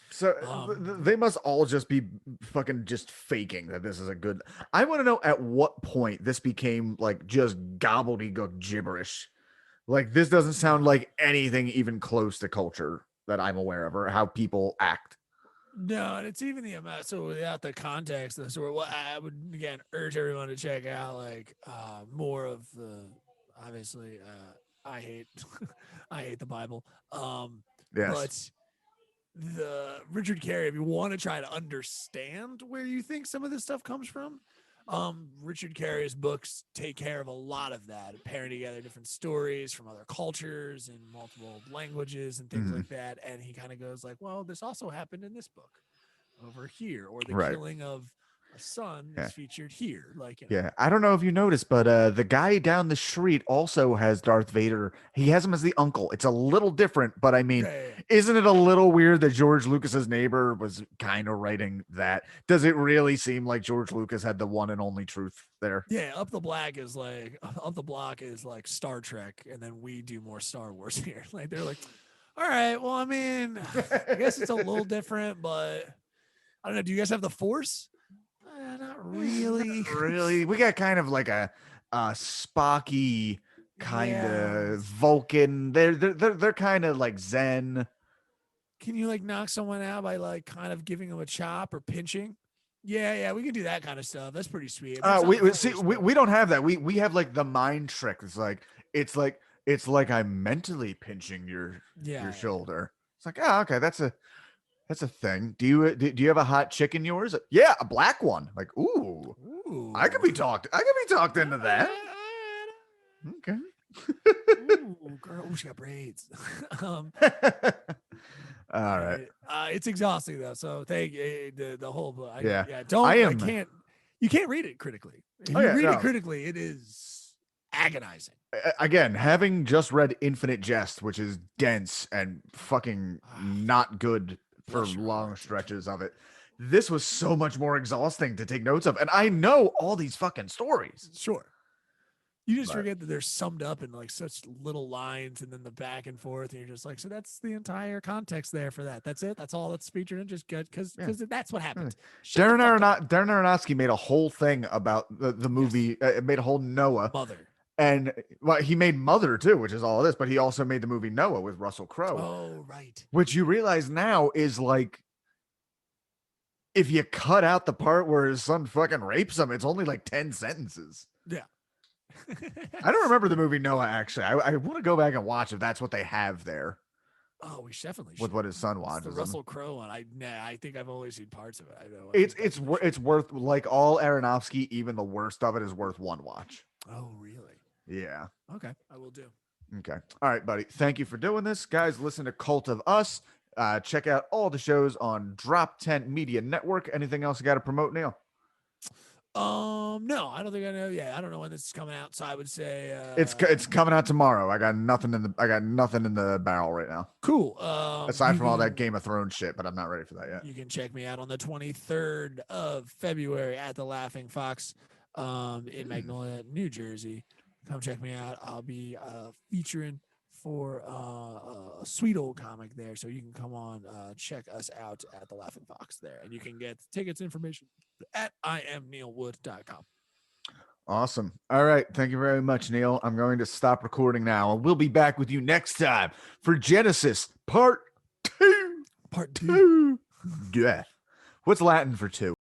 So they must all just be fucking just faking that this is a good. I want to know at what point this became like just gobbledygook gibberish. Like this doesn't sound like anything even close to culture that I'm aware of or how people act. No, and it's even the amount. So without the context, what I would again urge everyone to check out like more of the obviously I hate I hate the Bible. Yes. But the Richard Carey, if you want to try to understand where you think some of this stuff comes from, Richard Carey's books take care of a lot of that, pairing together different stories from other cultures and multiple languages and things like that. And he kind of goes like, well, this also happened in this book over here, or the killing of a son is featured here. Like, yeah, I don't know if you noticed, but the guy down the street also has Darth Vader. He has him as the uncle. It's a little different, but I mean, isn't it a little weird that George Lucas's neighbor was kind of writing that? Does it really seem like George Lucas had the one and only truth there? Yeah, Up the Block is like Star Trek, and then we do more Star Wars here. Like they're like, all right, well, I mean, I guess it's a little different, but I don't know. Do you guys have the Force? Not really. Not really. We got kind of like a Spocky kind of Vulcan. They're kind of like Zen. Can you like knock someone out by like kind of giving them a chop or pinching? Yeah, we can do that kind of stuff. That's pretty sweet. We don't have that. We have like the mind trick. It's like I'm mentally pinching your shoulder. It's like, oh, okay, that's a thing. Do you have a hot chick in yours? Yeah, a black one. Like, ooh. I could be talked into that. Okay. Ooh, girl, she got braids. All right. It's exhausting though. So thank the whole book. You can't read it critically. If you read it critically, it is agonizing. Again, having just read Infinite Jest, which is dense and fucking not good for long stretches of it. This was so much more exhausting to take notes of. And I know all these fucking stories. Sure. You just forget that they're summed up in like such little lines and then the back and forth. And you're just like, so that's the entire context there for that. That's it. That's all that's featured in just good because that's what happened. Darren Aronofsky made a whole thing about the movie. Made a whole Noah. Mother. And he made Mother too, which is all of this, but he also made the movie Noah with Russell Crowe. Oh, right. Which you realize now is like, if you cut out the part where his son fucking rapes him, it's only like 10 sentences. Yeah. I don't remember the movie Noah, actually. I want to go back and watch if that's what they have there. Oh, we definitely should. With what his son watches. The Russell Crowe one. I think I've only seen parts of it. I know. It's worth, like all Aronofsky, even the worst of it is worth one watch. Oh, really? Yeah. Okay, I will do. Okay. All right, buddy. Thank you for doing this. Guys, listen to Cult of Us. Check out all the shows on DropTen Media Network. Anything else you got to promote, Neil? No, I don't think I know. Yeah, I don't know when this is coming out. So I would say it's coming out tomorrow. I got nothing in the barrel right now. Cool. Aside from all that Game of Thrones shit, but I'm not ready for that yet. You can check me out on the 23rd of February at the Laughing Fox in Magnolia, New Jersey. Come check me out. I'll be featuring for a sweet old comic there. So you can come on, check us out at the Laughing Fox there, and you can get tickets information at IamNeilWood.com. Awesome. All right. Thank you very much, Neil. I'm going to stop recording now, and we'll be back with you next time for Genesis Part 2. Part 2. Yeah. What's Latin for 2?